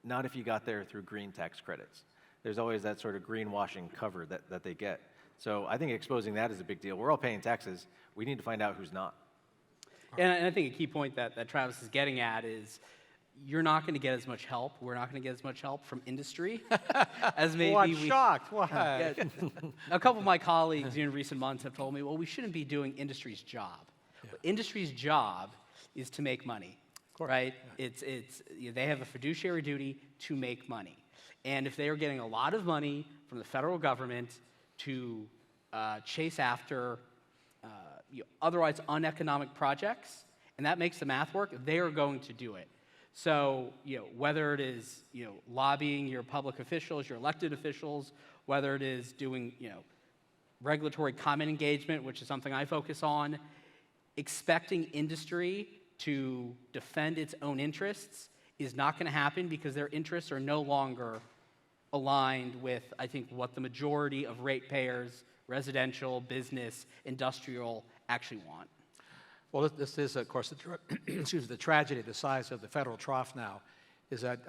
not if you got there through green tax credits. There's always that sort of greenwashing cover that they get. So I think exposing that is a big deal. We're all paying taxes. We need to find out who's not. And I think a key point that Travis is getting at is you're not going to get as much help. We're not going to get as much help from industry as maybe Well, I'm shocked. Why? Yeah, a couple of my colleagues in recent months have told me, well, we shouldn't be doing industry's job. Yeah. But industry's job is to make money, right? Yeah. They have a fiduciary duty to make money. And if they are getting a lot of money from the federal government to chase after otherwise uneconomic projects, and that makes the math work, they are going to do it. So, whether it is, lobbying your public officials, your elected officials, whether it is doing, regulatory comment engagement, which is something I focus on, expecting industry to defend its own interests is not going to happen because their interests are no longer aligned with, I think, what the majority of ratepayers, residential, business, industrial, actually want. Well, this is, of course, the tragedy, the size of the federal trough now, is that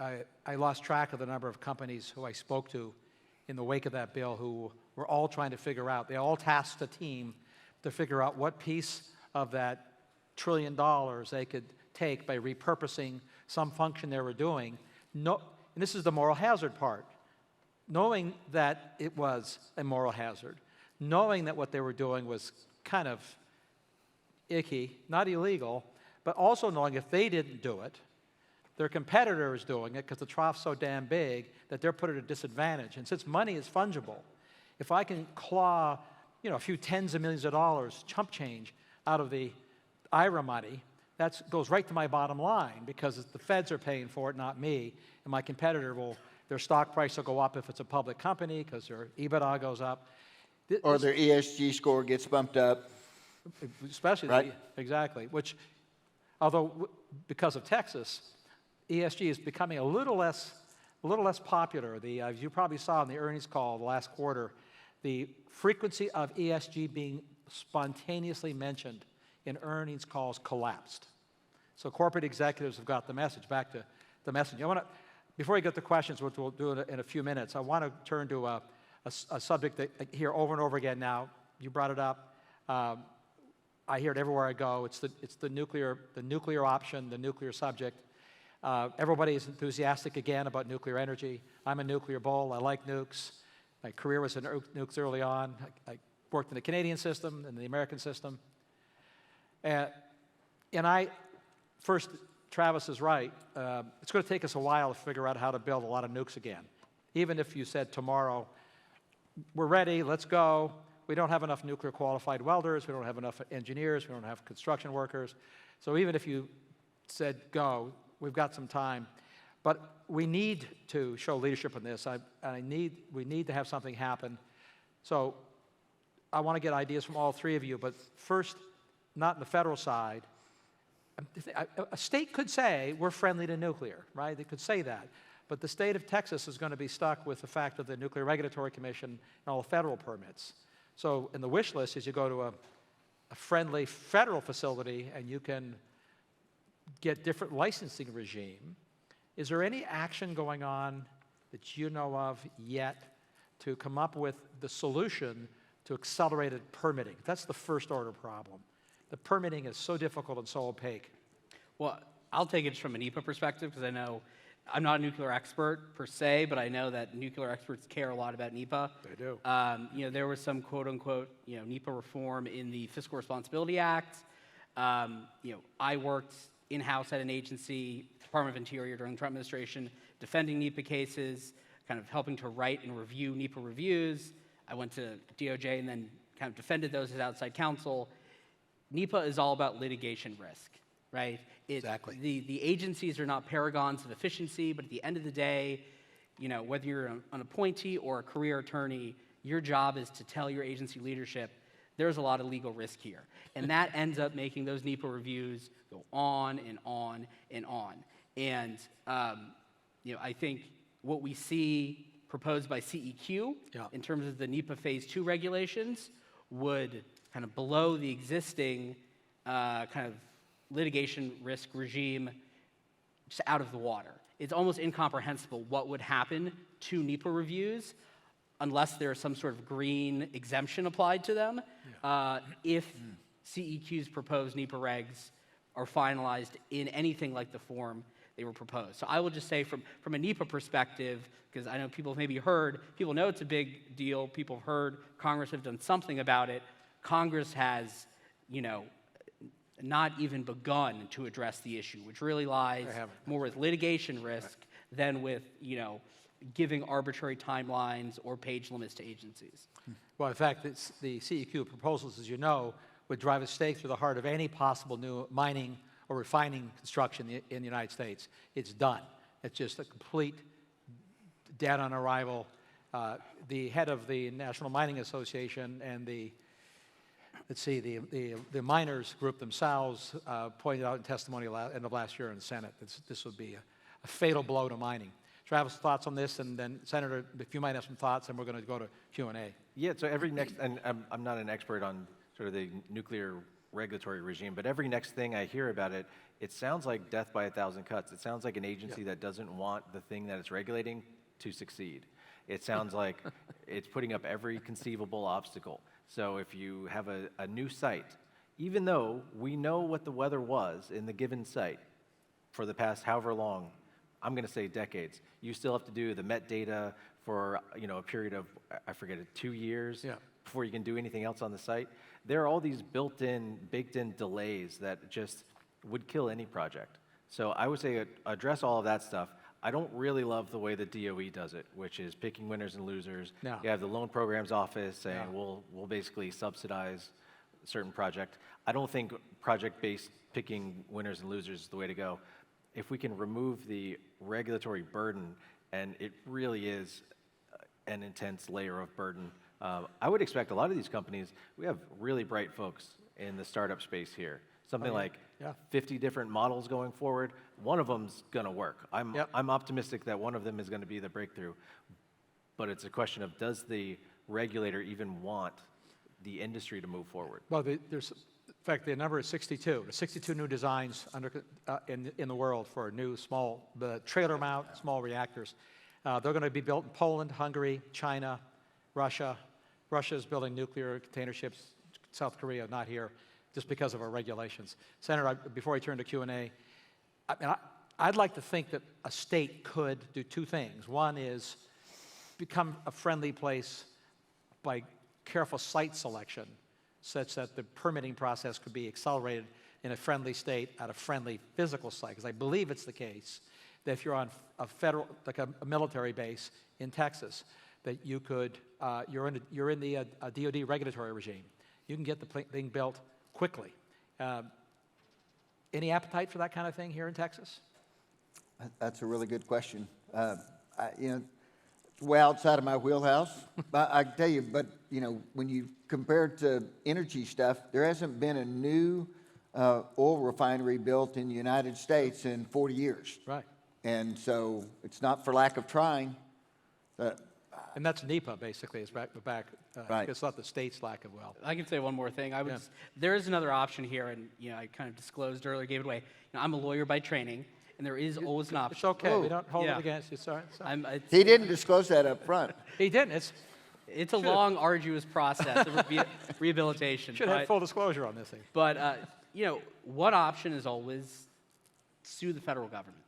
I lost track of the number of companies who I spoke to in the wake of that bill who were all trying to figure out, they all tasked a team to figure out what piece of that $1 trillion they could take by repurposing some function they were doing. And this is the moral hazard part. Knowing that it was a moral hazard, knowing that what they were doing was kind of icky, not illegal, but also knowing if they didn't do it, their competitor is doing it because the trough's so damn big that they're put at a disadvantage. And since money is fungible, if I can claw, a few tens of millions of dollars, chump change, out of the IRA money, that goes right to my bottom line because the feds are paying for it, not me. And my competitor their stock price will go up if it's a public company because their EBITDA goes up. Or their ESG score gets bumped up. Especially, right? Exactly. Which, although because of Texas, ESG is becoming a little less popular. As you probably saw in the earnings call the last quarter, the frequency of ESG being spontaneously mentioned in earnings calls collapsed. So corporate executives have got the message. Back to the message. Before we get to questions, which we'll do in a few minutes, I want to turn to a subject that I hear over and over again now. You brought it up. I hear it everywhere I go. It's the nuclear option, the nuclear subject. Everybody is enthusiastic again about nuclear energy. I'm a nuclear bull. I like nukes. My career was in nukes early on. I worked in the Canadian system and the American system. And first, Travis is right. It's going to take us a while to figure out how to build a lot of nukes again. Even if you said tomorrow, we're ready, let's go. We don't have enough nuclear qualified welders. We don't have enough engineers. We don't have construction workers. So even if you said go, we've got some time. But we need to show leadership in this. We need to have something happen. So I want to get ideas from all three of you. But first, not in the federal side. A state could say, we're friendly to nuclear, right? They could say that. But the state of Texas is going to be stuck with the fact of the Nuclear Regulatory Commission and all the federal permits. So in the wish list is you go to a friendly federal facility and you can get different licensing regime. Is there any action going on that you know of yet to come up with the solution to accelerated permitting? That's the first order problem. The permitting is so difficult and so opaque. Well, I'll take it from a NEPA perspective because I know I'm not a nuclear expert per se, but I know that nuclear experts care a lot about NEPA. They do. There was some quote-unquote, NEPA reform in the Fiscal Responsibility Act. I worked in-house at an agency, Department of Interior during the Trump administration, defending NEPA cases, kind of helping to write and review NEPA reviews. I went to DOJ and then kind of defended those as outside counsel. NEPA is all about litigation risk, right? Exactly. The agencies are not paragons of efficiency, but at the end of the day, whether you're an appointee or a career attorney, your job is to tell your agency leadership, there's a lot of legal risk here. And that ends up making those NEPA reviews go on and on and on. And, I think what we see proposed by CEQ in terms of the NEPA Phase 2 regulations would kind of blow the existing kind of litigation risk regime just out of the water. It's almost incomprehensible what would happen to NEPA reviews unless there's some sort of green exemption applied to them if CEQ's proposed NEPA regs are finalized in anything like the form they were proposed. So I will just say from a NEPA perspective, because I know people have maybe heard, people know it's a big deal, people have heard Congress have done something about it. Congress has, not even begun to address the issue, which really lies more with litigation risk than with, giving arbitrary timelines or page limits to agencies. Well, in fact, the CEQ proposals, as you know, would drive a stake through the heart of any possible new mining or refining construction in the United States. It's done. It's just a complete dead on arrival. The head of the National Mining Association and the miners group themselves pointed out in testimony end of last year in the Senate that this would be a fatal blow to mining. Travis, thoughts on this, and then Senator, if you might have some thoughts, and we're going to go to Q&A. Yeah, so and I'm not an expert on sort of the nuclear regulatory regime, but every next thing I hear about it, it sounds like death by 1,000 cuts. It sounds like an agency that doesn't want the thing that it's regulating to succeed. It sounds like it's putting up every conceivable obstacle. So if you have a new site, even though we know what the weather was in the given site for the past however long, I'm going to say decades, you still have to do the met data for a period of, I forget it, 2 years before you can do anything else on the site. There are all these built-in, baked-in delays that just would kill any project. So I would say address all of that stuff. I don't really love the way the DOE does it, which is picking winners and losers. No. You have the loan programs office saying we'll basically subsidize a certain project. I don't think project-based picking winners and losers is the way to go. If we can remove the regulatory burden, and it really is an intense layer of burden, I would expect a lot of these companies, we have really bright folks in the startup space here. Something like 50 different models going forward. One of them's going to work. I'm optimistic that one of them is going to be the breakthrough. But it's a question of, does the regulator even want the industry to move forward? Well, there's, in fact, the number is 62. There's 62 new designs in the world for new the trailer mount small reactors. They're going to be built in Poland, Hungary, China, Russia. Russia's building nuclear container ships. South Korea, not here, just because of our regulations. Senator, before I turn to Q&A, I'd like to think that a state could do two things. One is become a friendly place by careful site selection, such that the permitting process could be accelerated in a friendly state at a friendly physical site. Because I believe it's the case that if you're on a federal, like a military base in Texas, that you could, you're in the DoD regulatory regime. You can get the thing built quickly. Any appetite for that kind of thing here in Texas? That's a really good question. You know, way outside of my wheelhouse. But I can tell you, but you know, when you compare it to energy stuff, there hasn't been a new oil refinery built in the United States in 40 years. Right. And so it's not for lack of trying. And that's NEPA, basically, is back. Right. It's not the state's lack of wealth. I can say one more thing. There is another option here, and you know, I kind of disclosed earlier, gave it away. You know, I'm a lawyer by training, and there is always an option. It's okay. Oh. We don't hold Yeah. it against you. Sorry. He didn't disclose that up front. He didn't. It's a long, arduous process of rehabilitation. Should have full disclosure on this thing. But you know, one option is always sue the federal government,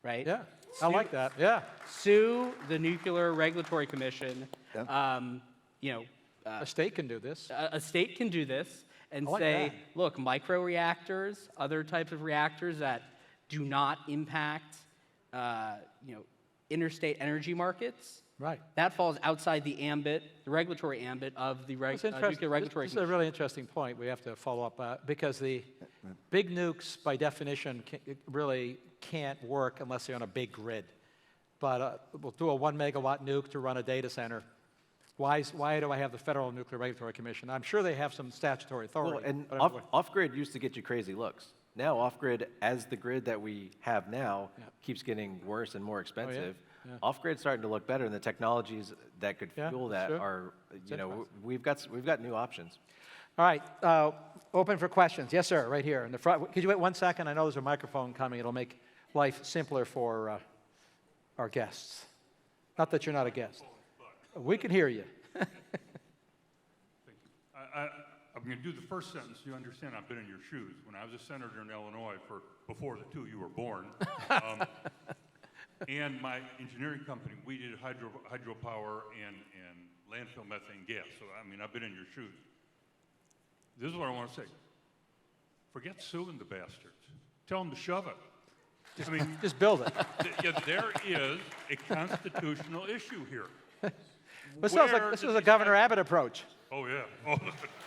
right? Yeah. I like that. Yeah. Sue the Nuclear Regulatory Commission. Yeah. You know, A state can do this. a state can do this and I like say, that. look, microreactors, other types of reactors that do not impact, you know, interstate energy markets. Right. That falls outside the ambit, the regulatory ambit of the That's Nuclear Regulatory This is a really interesting point we have to follow up because the big nukes, by definition, really can't work unless they're on a big grid. But we'll do a 1 megawatt nuke to run a data center. Why do I have the Federal Nuclear Regulatory Commission? I'm sure they have some statutory authority. Well, and but off-grid used to get you crazy looks. Now off-grid, as the grid that we have now, keeps getting worse and more expensive. Yeah. Off-grid's starting to look better, and the technologies that could fuel that sure. are, you know, we've got new options. All right, open for questions. Yes, sir, right here in the front. Could you wait 1 second? I know there's a microphone coming. It'll make life simpler for our guests. Not that you're not a guest. We can hear you. Thank you. I'm going to do the first sentence. You understand I've been in your shoes. When I was a senator in Illinois before the two you were born, and my engineering company, we did hydropower and landfill methane gas. So, I mean, I've been in your shoes. This is what I want to say. Forget suing the bastards. Tell them to shove it. I mean, Just build it. there is a constitutional issue here. This sounds like this was a Governor Abbott approach. Oh, yeah. Oh,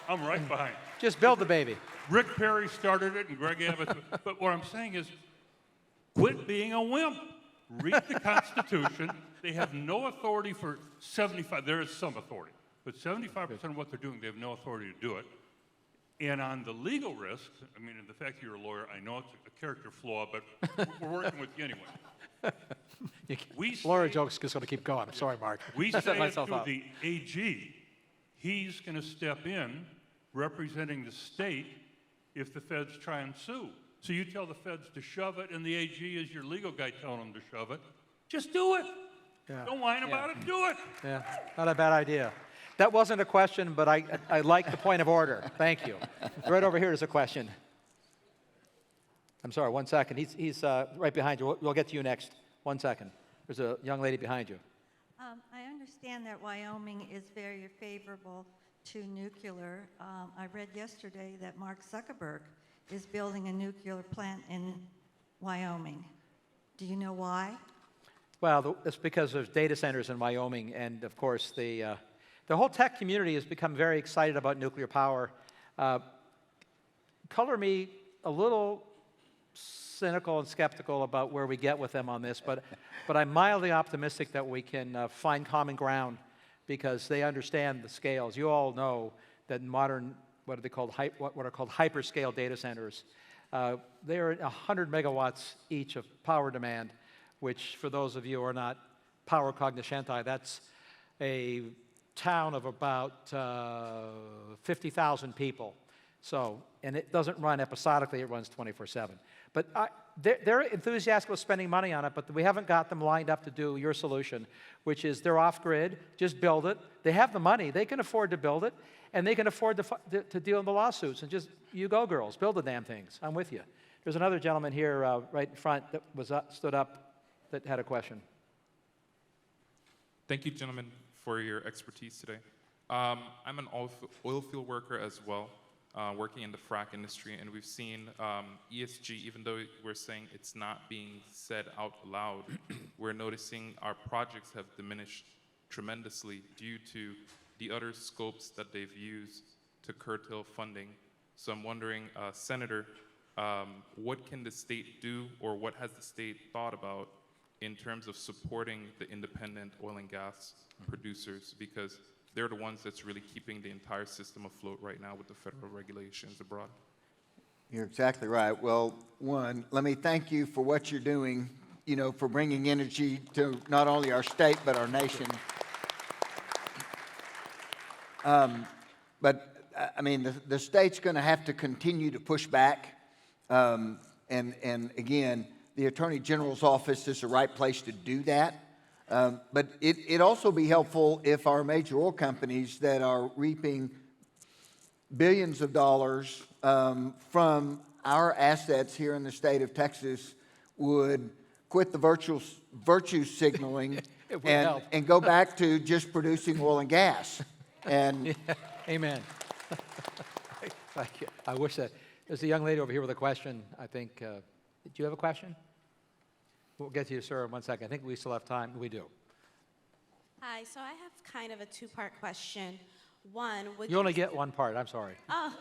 I'm right behind. Just build the baby. Rick Perry started it and Greg Abbott. But what I'm saying is, quit being a wimp. Read the Constitution. They have no authority for 75. There is some authority. But 75% of what they're doing, they have no authority to do it. And on the legal risks, I mean, and the fact that you're a lawyer, I know it's a character flaw, but we're working with you anyway. Lawyer joke's just going to keep going. I'm sorry, Mark. We set say myself to up. the AG, he's going to step in representing the state if the feds try and sue. So you tell the feds to shove it, and the AG is your legal guy telling them to shove it. Just do it. Yeah. Don't whine about it. Do it. Yeah, not a bad idea. That wasn't a question, but I like the point of order. Thank you. Right over here is a question. I'm sorry, 1 second. He's right behind you. We'll get to you next. 1 second. There's a young lady behind you. I understand that Wyoming is very favorable to nuclear. I read yesterday that Mark Zuckerberg is building a nuclear plant in Wyoming. Do you know why? Well, it's because there's data centers in Wyoming, and of course the whole tech community has become very excited about nuclear power. Color me a little cynical and skeptical about where we get with them on this, but I'm mildly optimistic that we can find common ground because they understand the scales. You all know that modern, what are called hyperscale data centers, they're 100 megawatts each of power demand, which for those of you who are not power cognoscenti, that's a town of about 50,000 people. So, and it doesn't run episodically, it runs 24/7. But they're enthusiastic about spending money on it, but we haven't got them lined up to do your solution, which is they're off-grid, just build it. They have the money, they can afford to build it, and they can afford to deal in the lawsuits. And just, you go, girls, build the damn things. I'm with you. There's another gentleman here right in front that stood up that had a question. Thank you, gentlemen, for your expertise today. I'm an oil field worker as well, working in the frac industry, and we've seen ESG, even though we're saying it's not being said out loud, we're noticing our projects have diminished tremendously due to the other scopes that they've used to curtail funding. So I'm wondering, Senator, what can the state do, or what has the state thought about in terms of supporting the independent oil and gas producers? Because they're the ones that's really keeping the entire system afloat right now with the federal regulations abroad. You're exactly right. Well, one, let me thank you for what you're doing, you know, for bringing energy to not only our state, but our nation. But I mean, the state's going to have to continue to push back. And again, the Attorney General's office is the right place to do that. But it'd also be helpful if our major oil companies that are reaping billions of dollars from our assets here in the state of Texas would quit the virtue signaling and go back to just producing oil and gas. And Yeah, amen. Thank you. I wish that. There's a young lady over here with a question, I think. Do you have a question? We'll get to you, sir, in 1 second. I think we still have time. We do. Hi, so I have kind of a two-part question. One, would You only get one part. I'm sorry. Oh,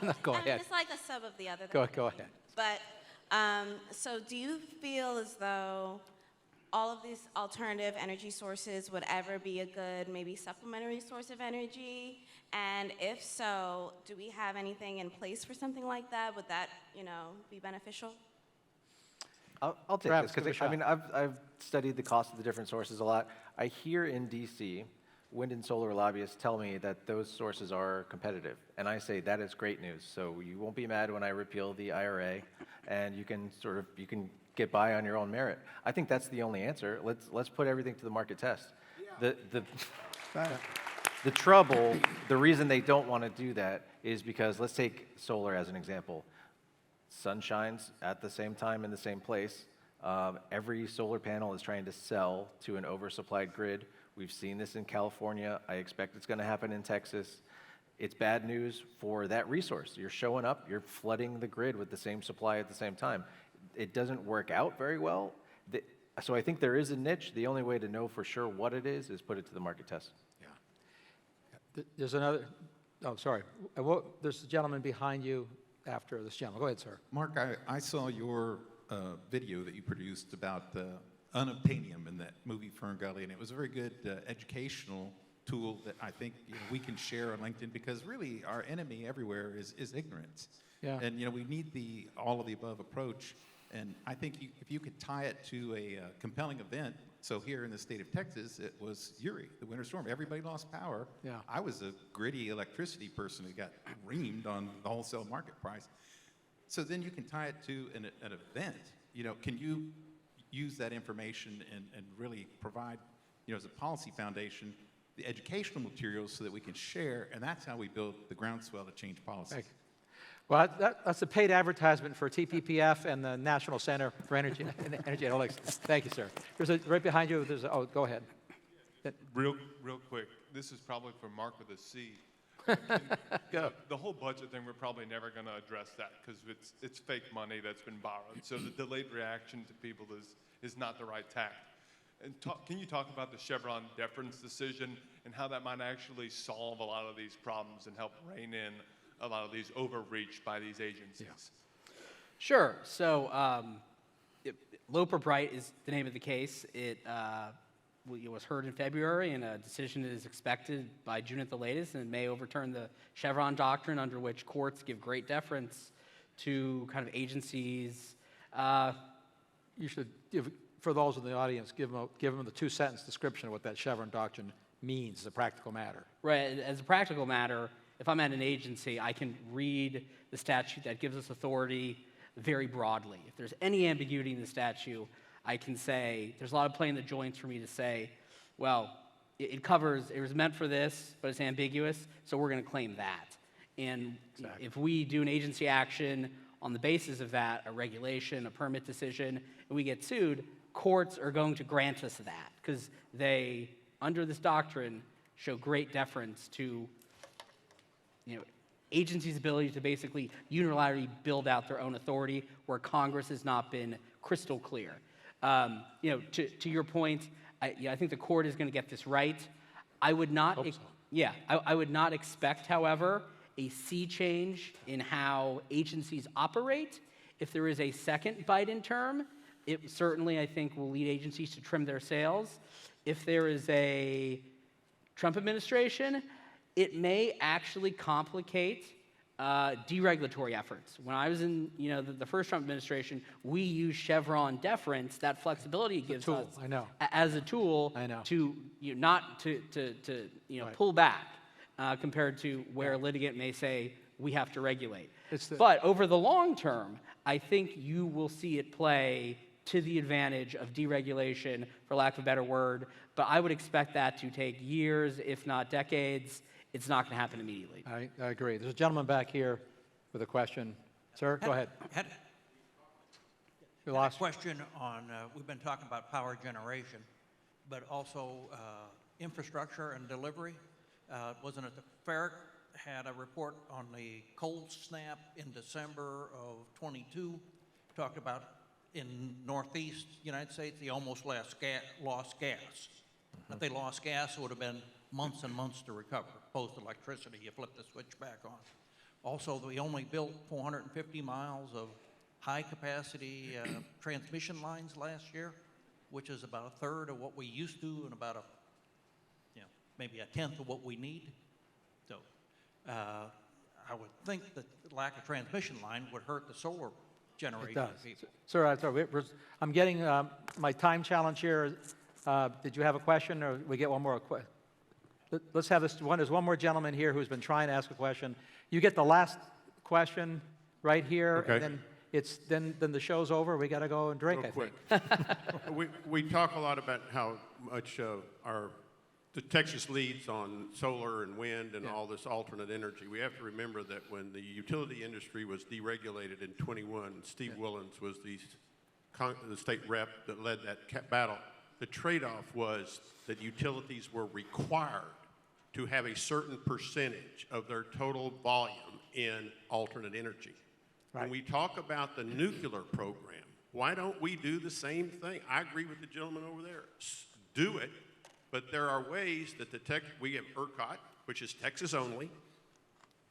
No, go ahead. it's like a sub of the other. Go ahead. But, so do you feel as though all of these alternative energy sources would ever be a good, maybe supplementary source of energy? And if so, do we have anything in place for something like that? Would that, be beneficial? I'll take Perhaps this, give it a because I've studied the cost of the different sources a lot. I hear in DC, wind and solar lobbyists tell me that those sources are competitive. And I say that is great news. So you won't be mad when I repeal the IRA, and you can get by on your own merit. I think that's the only answer. Let's put everything to the market test. The trouble, the reason they don't want to do that is because, let's take solar as an example. Sun shines at the same time in the same place. Every solar panel is trying to sell to an oversupplied grid. We've seen this in California. I expect it's going to happen in Texas. It's bad news for that resource. You're showing up, you're flooding the grid with the same supply at the same time. It doesn't work out very well. So I think there is a niche. The only way to know for sure what it is put it to the market test. There's another, sorry. There's a gentleman behind you after this gentleman. Go ahead, sir. Mark, I saw your video that you produced about the unobtainium in that movie Fern Gully, and it was a very good educational tool that I think we can share on LinkedIn, because really our enemy everywhere is ignorance. Yeah. And we need the all of the above approach. And I think if you could tie it to a compelling event. So here in the state of Texas, it was Uri, the winter storm. Everybody lost power. Yeah. I was a gritty electricity person who got reamed on the wholesale market price. So then you can tie it to an event. Can you use that information and really provide, as a policy foundation, the educational materials so that we can share, and that's how we build the groundswell to change policy. Thank you. Well, that's a paid advertisement for TPPF and the National Center for Energy Analytics. Thank you, sir. Right behind you, go ahead. Real quick, this is probably for Mark with a C. Go. The whole budget thing, we're probably never going to address that because it's fake money that's been borrowed. So the delayed reaction to people is not the right tact. And can you talk about the Chevron Defence decision and how that might actually solve a lot of these problems and help rein in a lot of these overreach by these agencies? Yeah. Sure. So Loper Bright is the name of the case. It was heard in February, and a decision is expected by June at the latest, and it may overturn the Chevron doctrine, under which courts give great deference to kind of agencies. You should for those in the audience, give them the two-sentence description of what that Chevron doctrine means as a practical matter. Right. As a practical matter, if I'm at an agency, I can read the statute that gives us authority very broadly. If there's any ambiguity in the statute, I can say, there's a lot of play in the joints for me to say, well, it was meant for this, but it's ambiguous, so we're going to claim that. And if we do an agency action on the basis of that, a regulation, a permit decision, and we get sued, courts are going to grant us that because they, under this doctrine, show great deference to agencies' ability to basically unilaterally build out their own authority where Congress has not been crystal clear. To your point, I think the court is going to get this right. I would not, I would not expect, however, a sea change in how agencies operate. If there is a second Biden term, it certainly, I think, will lead agencies to trim their sails. If there is a Trump administration, it may actually complicate deregulatory efforts. When I was in the first Trump administration, we used Chevron Deference, that flexibility it gives us as a tool to not to pull back compared to where a litigant may say we have to regulate. But over the long term, I think you will see it play to the advantage of deregulation, for lack of a better word. But I would expect that to take years, if not decades. It's not going to happen immediately. I agree. There's a gentleman back here with a question. Sir, go ahead. You lost. Question on, we've been talking about power generation, but also infrastructure and delivery. Wasn't it the FERC had a report on the cold snap in December of 22, talked about in Northeast United States, they almost lost gas. If they lost gas, it would have been months and months to recover. Opposed to electricity, you flip the switch back on. Also, we only built 450 miles of high-capacity transmission lines last year, which is about a third of what we used to and about maybe a tenth of what we need. So I would think that the lack of transmission line would hurt the solar generation. It does. Sir, I'm getting my time challenge here. Did you have a question, or we get one more question? Let's have this one. There's one more gentleman here who's been trying to ask a question. You get the last question right here, and then the show's over. We got to go and drink. Real quick. we talk a lot about how much the Texas leads on solar and wind and all this alternate energy. We have to remember that when the utility industry was deregulated in 21, Steve Willens was the state rep that led that battle. The trade-off was that utilities were required to have a certain percentage of their total volume in alternate energy. Right. When we talk about the nuclear program, why don't we do the same thing? I agree with the gentleman over there. Do it, but there are ways that we have ERCOT, which is Texas only.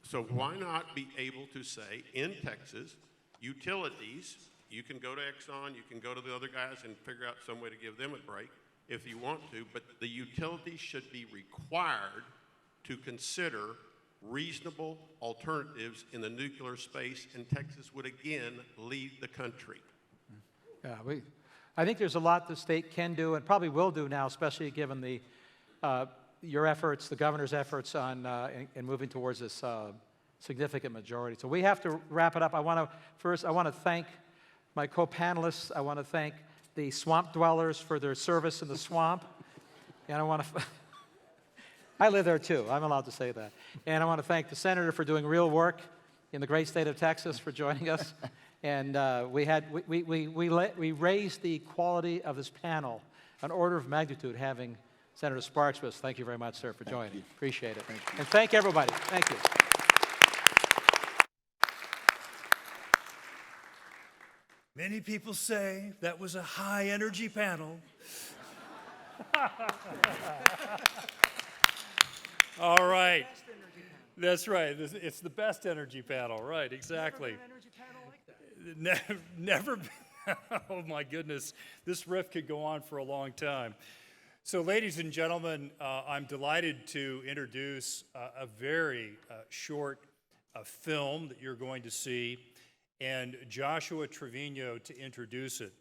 So why not be able to say, in Texas, utilities, you can go to Exxon, you can go to the other guys and figure out some way to give them a break if you want to, but the utilities should be required to consider reasonable alternatives in the nuclear space, and Texas would again lead the country. Yeah, I think there's a lot the state can do and probably will do now, especially given your efforts, the governor's efforts on in moving towards this significant majority. So we have to wrap it up. I want to thank my co-panelists. I want to thank the swamp dwellers for their service in the swamp. And I want to, I live there too, I'm allowed to say that. And I want to thank the senator for doing real work in the great state of Texas for joining us. And we raised the quality of this panel an order of magnitude, having Senator Sparks with us. Thank you very much, sir, for joining. Appreciate it. And thank everybody. Thank you. Many people say that was a high-energy panel. All right. That's right. It's the best energy panel. Right, exactly. Never been. Oh, my goodness. This riff could go on for a long time. So, ladies and gentlemen, I'm delighted to introduce a very short film that you're going to see, and Joshua Trevino to introduce it.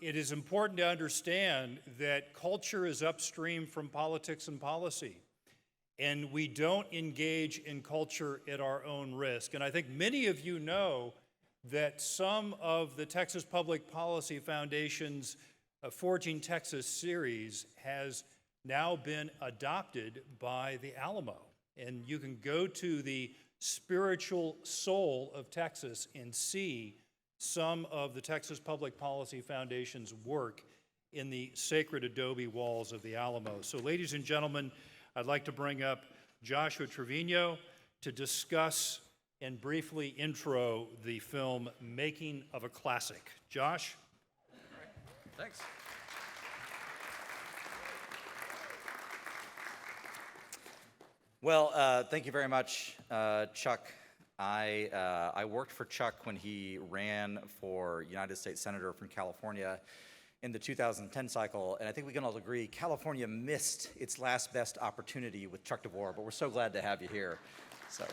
It is important to understand that culture is upstream from politics and policy, and we don't engage in culture at our own risk. And I think many of you know that some of the Texas Public Policy Foundation's Forging Texas series has now been adopted by the Alamo. And you can go to the spiritual soul of Texas and see some of the Texas Public Policy Foundation's work in the sacred adobe walls of the Alamo. So ladies and gentlemen, I'd like to bring up Joshua Trevino to discuss and briefly intro the film Making of a Classic. Josh? Thanks. Well, thank you very much, Chuck. I worked for Chuck when he ran for United States Senator from California in the 2010 cycle, and I think we can all agree California missed its last best opportunity with Chuck DeVore, but we're so glad to have you here. So.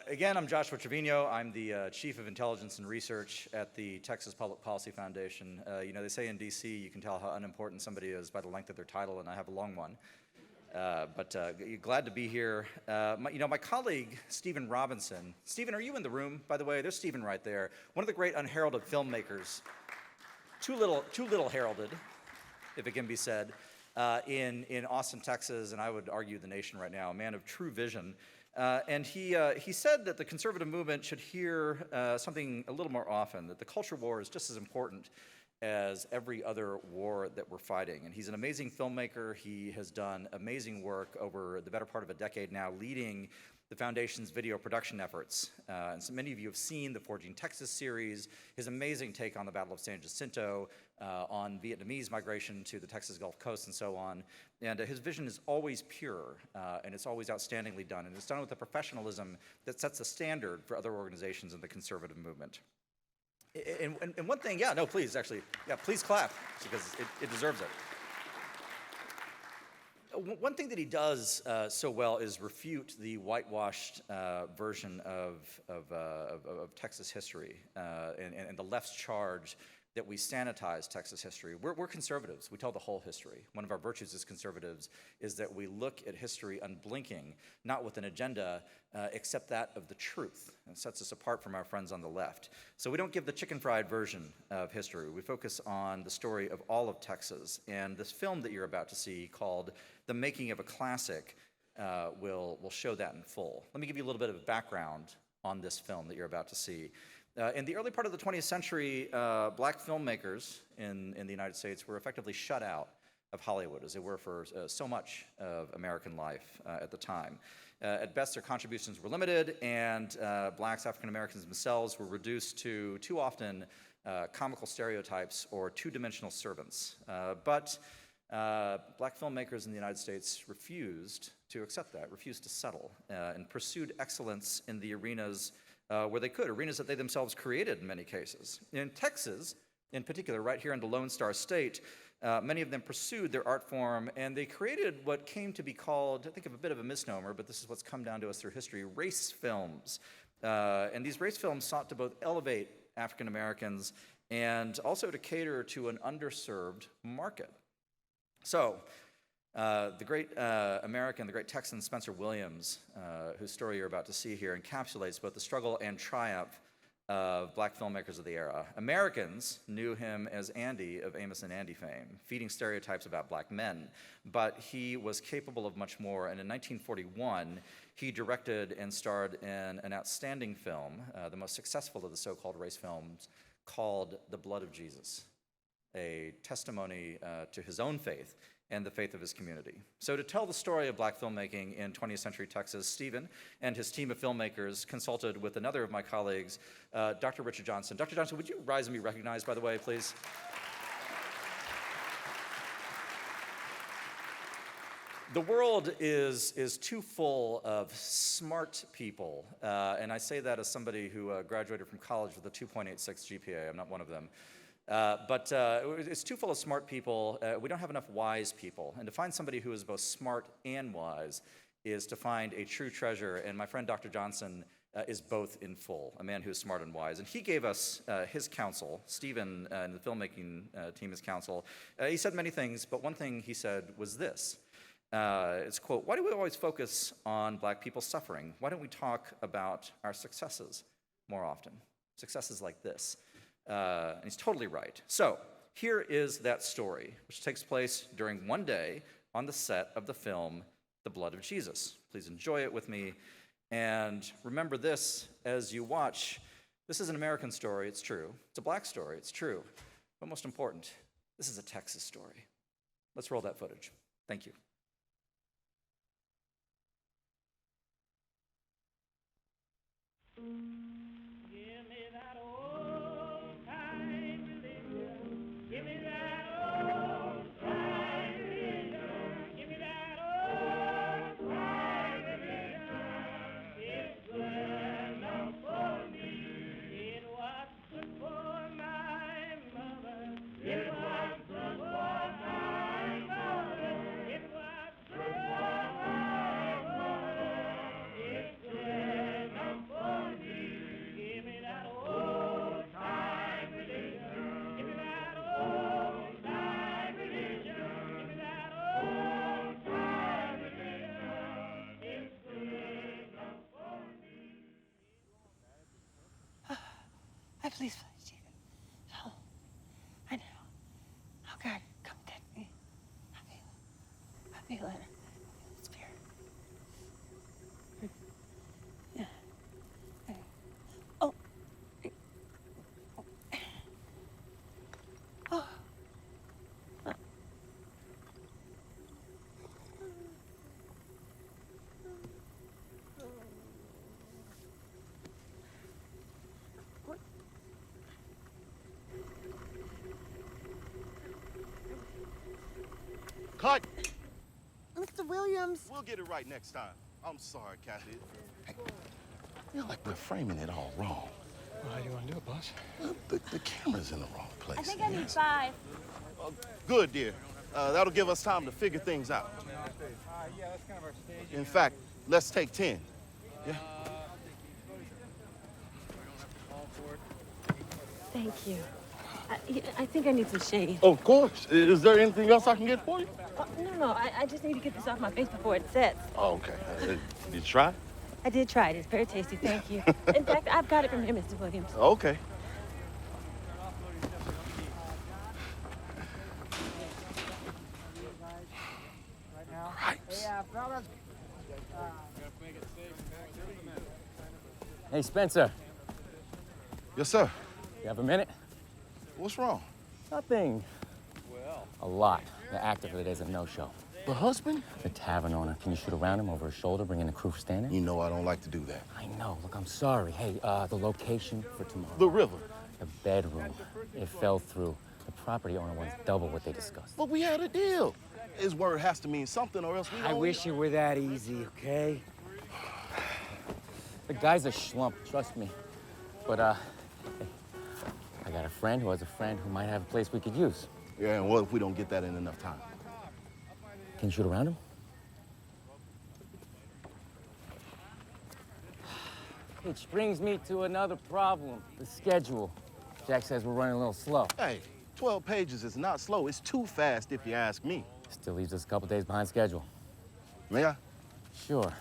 Again, I'm Joshua Trevino. I'm the Chief of Intelligence and Research at the Texas Public Policy Foundation. You know, they say in DC you can tell how unimportant somebody is by the length of their title, and I have a long one. But glad to be here. My colleague, Stephen Robinson. Stephen, are you in the room, by the way? There's Stephen right there. One of the great unheralded filmmakers, too little heralded, if it can be said, in Austin, Texas, and I would argue the nation right now, a man of true vision. And he said that the conservative movement should hear something a little more often, that the culture war is just as important as every other war that we're fighting. And he's an amazing filmmaker. He has done amazing work over the better part of a decade now, leading the Foundation's video production efforts. And so many of you have seen the Forging Texas series, his amazing take on the Battle of San Jacinto, on Vietnamese migration to the Texas Gulf Coast and so on. And his vision is always pure, and it's always outstandingly done. And it's done with a professionalism that sets a standard for other organizations in the conservative movement. And one thing, yeah, no, please, actually, yeah, please clap, because it deserves it. One thing that he does so well is refute the whitewashed version of Texas history and the left's charge that we sanitize Texas history. We're conservatives. We tell the whole history. One of our virtues as conservatives is that we look at history unblinking, not with an agenda, except that of the truth. And it sets us apart from our friends on the left. So we don't give the chicken fried version of history. We focus on the story of all of Texas. And this film that you're about to see, called The Making of a Classic, will show that in full. Let me give you a little bit of background on this film that you're about to see. In the early part of the 20th century, black filmmakers in the United States were effectively shut out of Hollywood, as they were for so much of American life at the time. At best, their contributions were limited, and blacks, African Americans themselves, were reduced to too often comical stereotypes or two-dimensional servants. But black filmmakers in the United States refused to accept that, refused to settle, and pursued excellence in the arenas where they could, arenas that they themselves created in many cases. In Texas, in particular, right here in the Lone Star State, many of them pursued their art form, and they created what came to be called, I think of a bit of a misnomer, but this is what's come down to us through history, race films. And these race films sought to both elevate African Americans and also to cater to an underserved market. So, the great American, the great Texan Spencer Williams, whose story you're about to see here, encapsulates both the struggle and triumph of black filmmakers of the era. Americans knew him as Andy of Amos and Andy fame, feeding stereotypes about black men, but he was capable of much more, and in 1941, he directed and starred in an outstanding film, the most successful of the so-called race films, called The Blood of Jesus, a testimony to his own faith and the faith of his community. So to tell the story of black filmmaking in 20th century Texas, Stephen and his team of filmmakers consulted with another of my colleagues, Dr. Richard Johnson. Dr. Johnson, would you rise and be recognized, by the way, please? The world is too full of smart people, and I say that as somebody who graduated from college with a 2.86 GPA. I'm not one of them. But it's too full of smart people. We don't have enough wise people. And to find somebody who is both smart and wise is to find a true treasure. And my friend Dr. Johnson is both in full, a man who is smart and wise. And he gave us his counsel, Stephen and the filmmaking team, his counsel. He said many things, but one thing he said was this. It's, quote, "Why do we always focus on black people suffering? Why don't we talk about our successes more often? Successes like this." And he's totally right. So here is that story, which takes place during one day on the set of the film the blood of Jesus. Please enjoy it with me. And remember this as you watch. This is an American story, it's true. It's a black story, it's true. But most important, this is a Texas story. Let's roll that footage. Thank you. Give me that old time religion. Give me that old time religion. Give me that old time religion. It's good enough for me. It was good for my mother. It was good for my mother. It was good for my mother. It's good enough for me. Give me that old time religion. Give me that old time religion. Give me that old time religion. It's good enough for me. Please, Jesus. Oh, I know. Oh, God, come get me. I feel it. It's fear. Yeah. Oh. Oh. Cut! Mr. Williams. We'll get it right next time. I'm sorry, Kathy. Hey, feel like we're framing it all wrong. Well, how do you want to do it, boss? The camera's in the wrong place. I think I need 5. Good, dear. That'll give us time to figure things out. Yeah, that's kind of our stage. In fact, let's take 10. Yeah? Thank you. I think I need some shade. Of course. Is there anything else I can get for you? No, I just need to get this off my face before it sets. Oh, okay. Did you try? I did try it. It's very tasty. Thank you. In fact, I've got it from here, Mr. Williams. Okay. Hey, Spencer. Yes, sir. You have a minute? What's wrong? Nothing. A lot. The actor for the day's a no-show. The husband? The tavern owner. Can you shoot around him over his shoulder, bring in the crew for standing? You know I don't like to do that. I know. Look, I'm sorry. Hey, the location for tomorrow. The river. The bedroom. It fell through. The property owner wants double what they discussed. But we had a deal. His word has to mean something or else we don't... I wish it were that easy, okay? The guy's a schlump, trust me. But, hey, I got a friend who has a friend who might have a place we could use. Yeah, and what if we don't get that in enough time? Can you shoot around him? Which brings me to another problem, the schedule. Jack says we're running a little slow. Hey, 12 pages is not slow. It's too fast if you ask me. Still leaves us a couple days behind schedule. May I? Sure.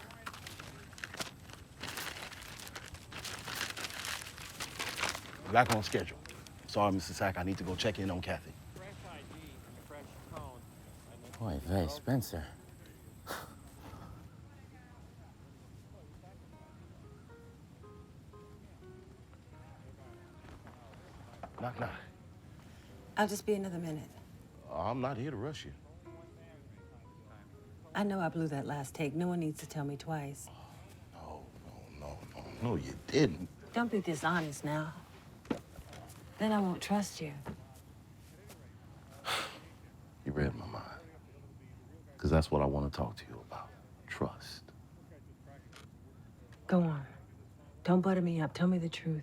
Back on schedule. Sorry, Mr. Sack, I need to go check in on Kathy. Boy, vey, Spencer. Knock, knock. I'll just be another minute. I'm not here to rush you. I know I blew that last take. No one needs to tell me twice. No, you didn't. Don't be dishonest now. Then I won't trust you. You read my mind. Because that's what I want to talk to you about. Trust. Go on. Don't butter me up. Tell me the truth.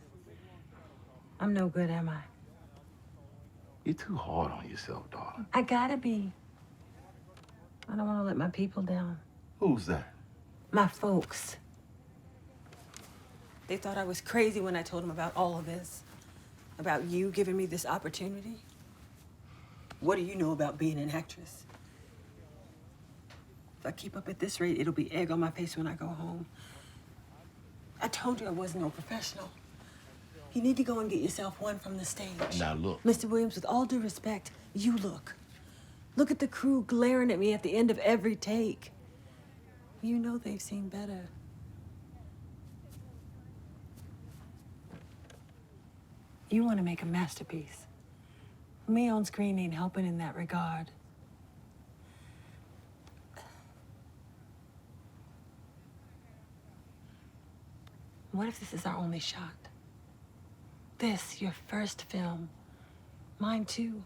I'm no good, am I? You're too hard on yourself, darling. I gotta be. I don't want to let my people down. Who's that? My folks. They thought I was crazy when I told them about all of this. About you giving me this opportunity. What do you know about being an actress? If I keep up at this rate, it'll be egg on my face when I go home. I told you I wasn't no professional. You need to go and get yourself one from the stage. Now look. Mr. Williams, with all due respect, you look. Look at the crew glaring at me at the end of every take. You know they've seen better. You want to make a masterpiece. Me on screen ain't helping in that regard. What if this is our only shot? This, your first film. Mine too.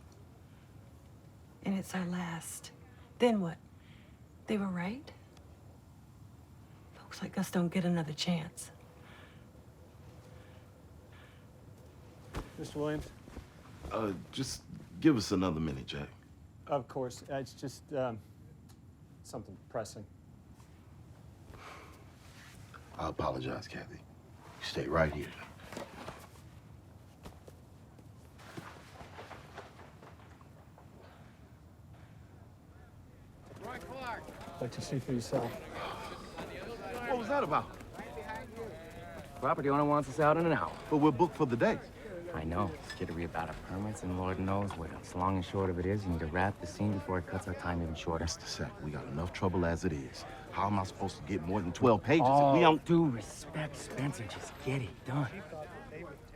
And it's our last. Then what? They were right? Folks like us don't get another chance. Mr. Williams? Just give us another minute, Jack. Of course. It's just something pressing. I apologize, Kathy. You stay right here. Let you see for yourself. What was that about? Property owner wants us out in an hour. But we're booked for the day. I know. It's jittery about our permits, and Lord knows what else. Long and short of it is, you need to wrap the scene before it cuts our time even shorter. Mr. Sack, we got enough trouble as it is. How am I supposed to get more than 12 pages Oh, if we don't... due respect, Spencer, just get it done.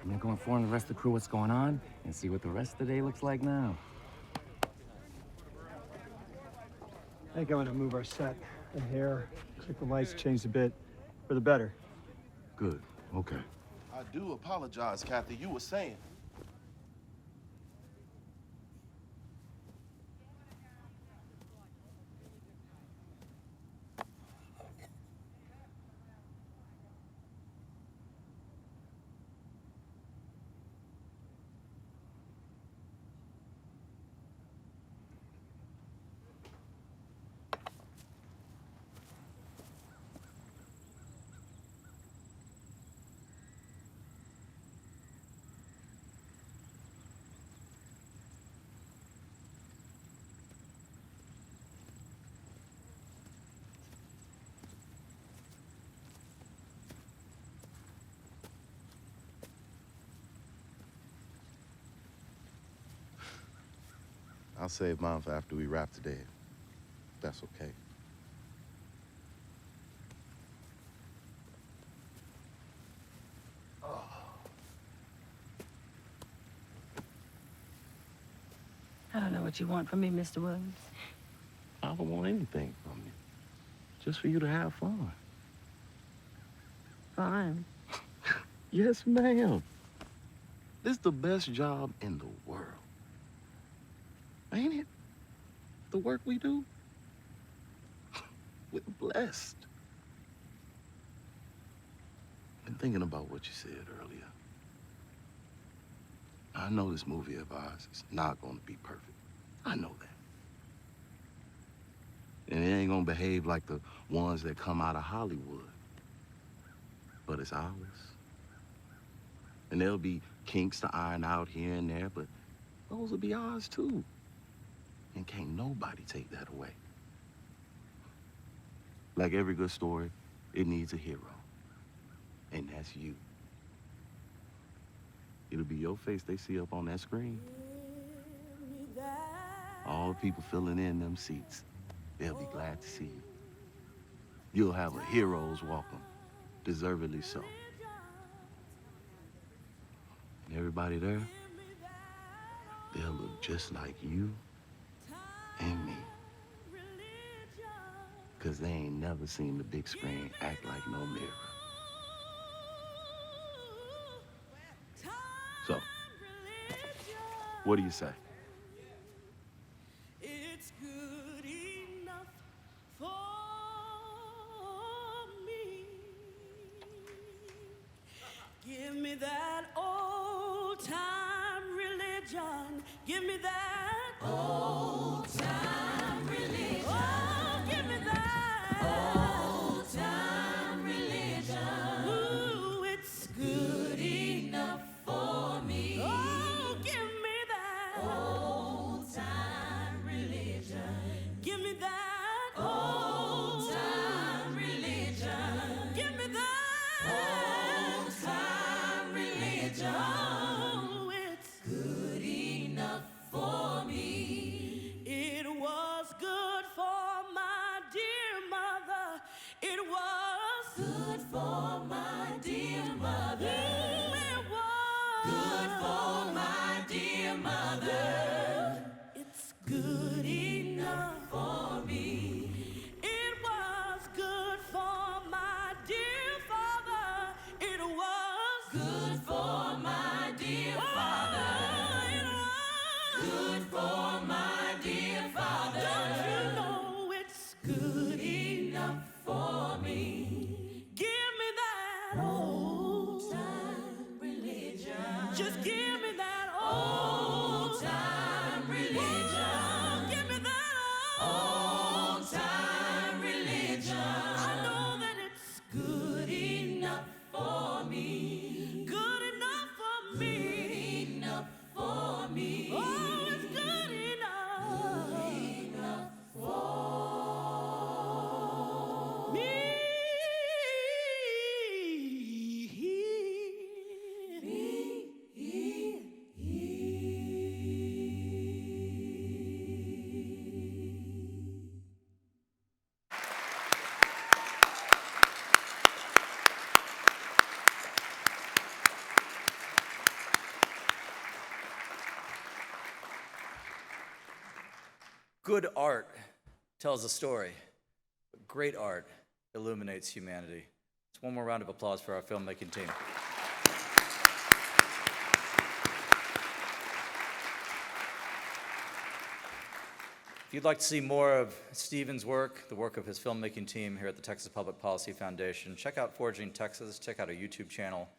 I'm gonna go inform the rest of the crew what's going on and see what the rest of the day looks like now. I think I'm gonna move our set and hair. Looks like the lights changed a bit for the better. Good, okay. I do apologize, Kathy. You were saying... I'll save mine for after we wrap today. If that's okay. I don't know what you want from me, Mr. Williams. I don't want anything from you. Just for you to have fun. Fine. Yes, ma'am. This is the best job in the world. Ain't it? The work we do? We're blessed. Been thinking about what you said earlier. I know this movie of ours is not going to be perfect. I know that. And it ain't going to behave like the ones that come out of Hollywood. But it's ours. And there'll be kinks to iron out here and there, but those will be ours too. And can't nobody take that away. Like every good story, it needs a hero. And that's you. It'll be your face they see up on that screen. All the people filling in them seats, they'll be glad to see you. You'll have a hero's welcome, deservedly so. And everybody there, they'll look just like you and me. Because they ain't never seen the big screen act like no mirror. So, what do you say? It's good enough for me. Give me that old time religion. Give me that old time religion. Oh, give me that old time religion. Ooh, it's good enough for me. Oh, give me that old time religion. Give me that old time religion. Give me that old time religion. Oh, it's good enough for me. It Good art tells a story, but great art illuminates humanity. Just one more round of applause for our filmmaking team. If you'd like to see more of Stephen's work, the work of his filmmaking team here at the Texas Public Policy Foundation, check out Forging Texas, check out our YouTube channel,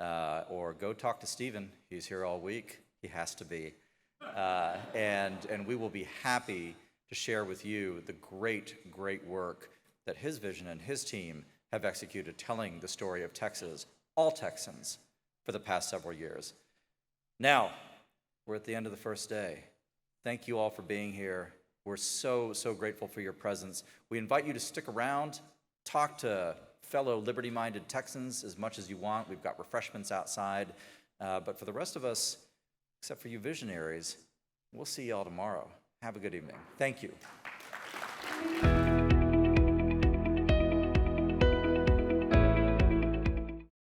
or go talk to Stephen. He's here all week. He has to be. And we will be happy to share with you the great, great work that his vision and his team have executed, telling the story of Texas, all Texans, for the past several years. Now, we're at the end of the first day. Thank you all for being here. We're so, so grateful for your presence. We invite you to stick around, talk to fellow liberty-minded Texans as much as you want. We've got refreshments outside. But for the rest of us, except for you visionaries, we'll see y'all tomorrow. Have a good evening. Thank you.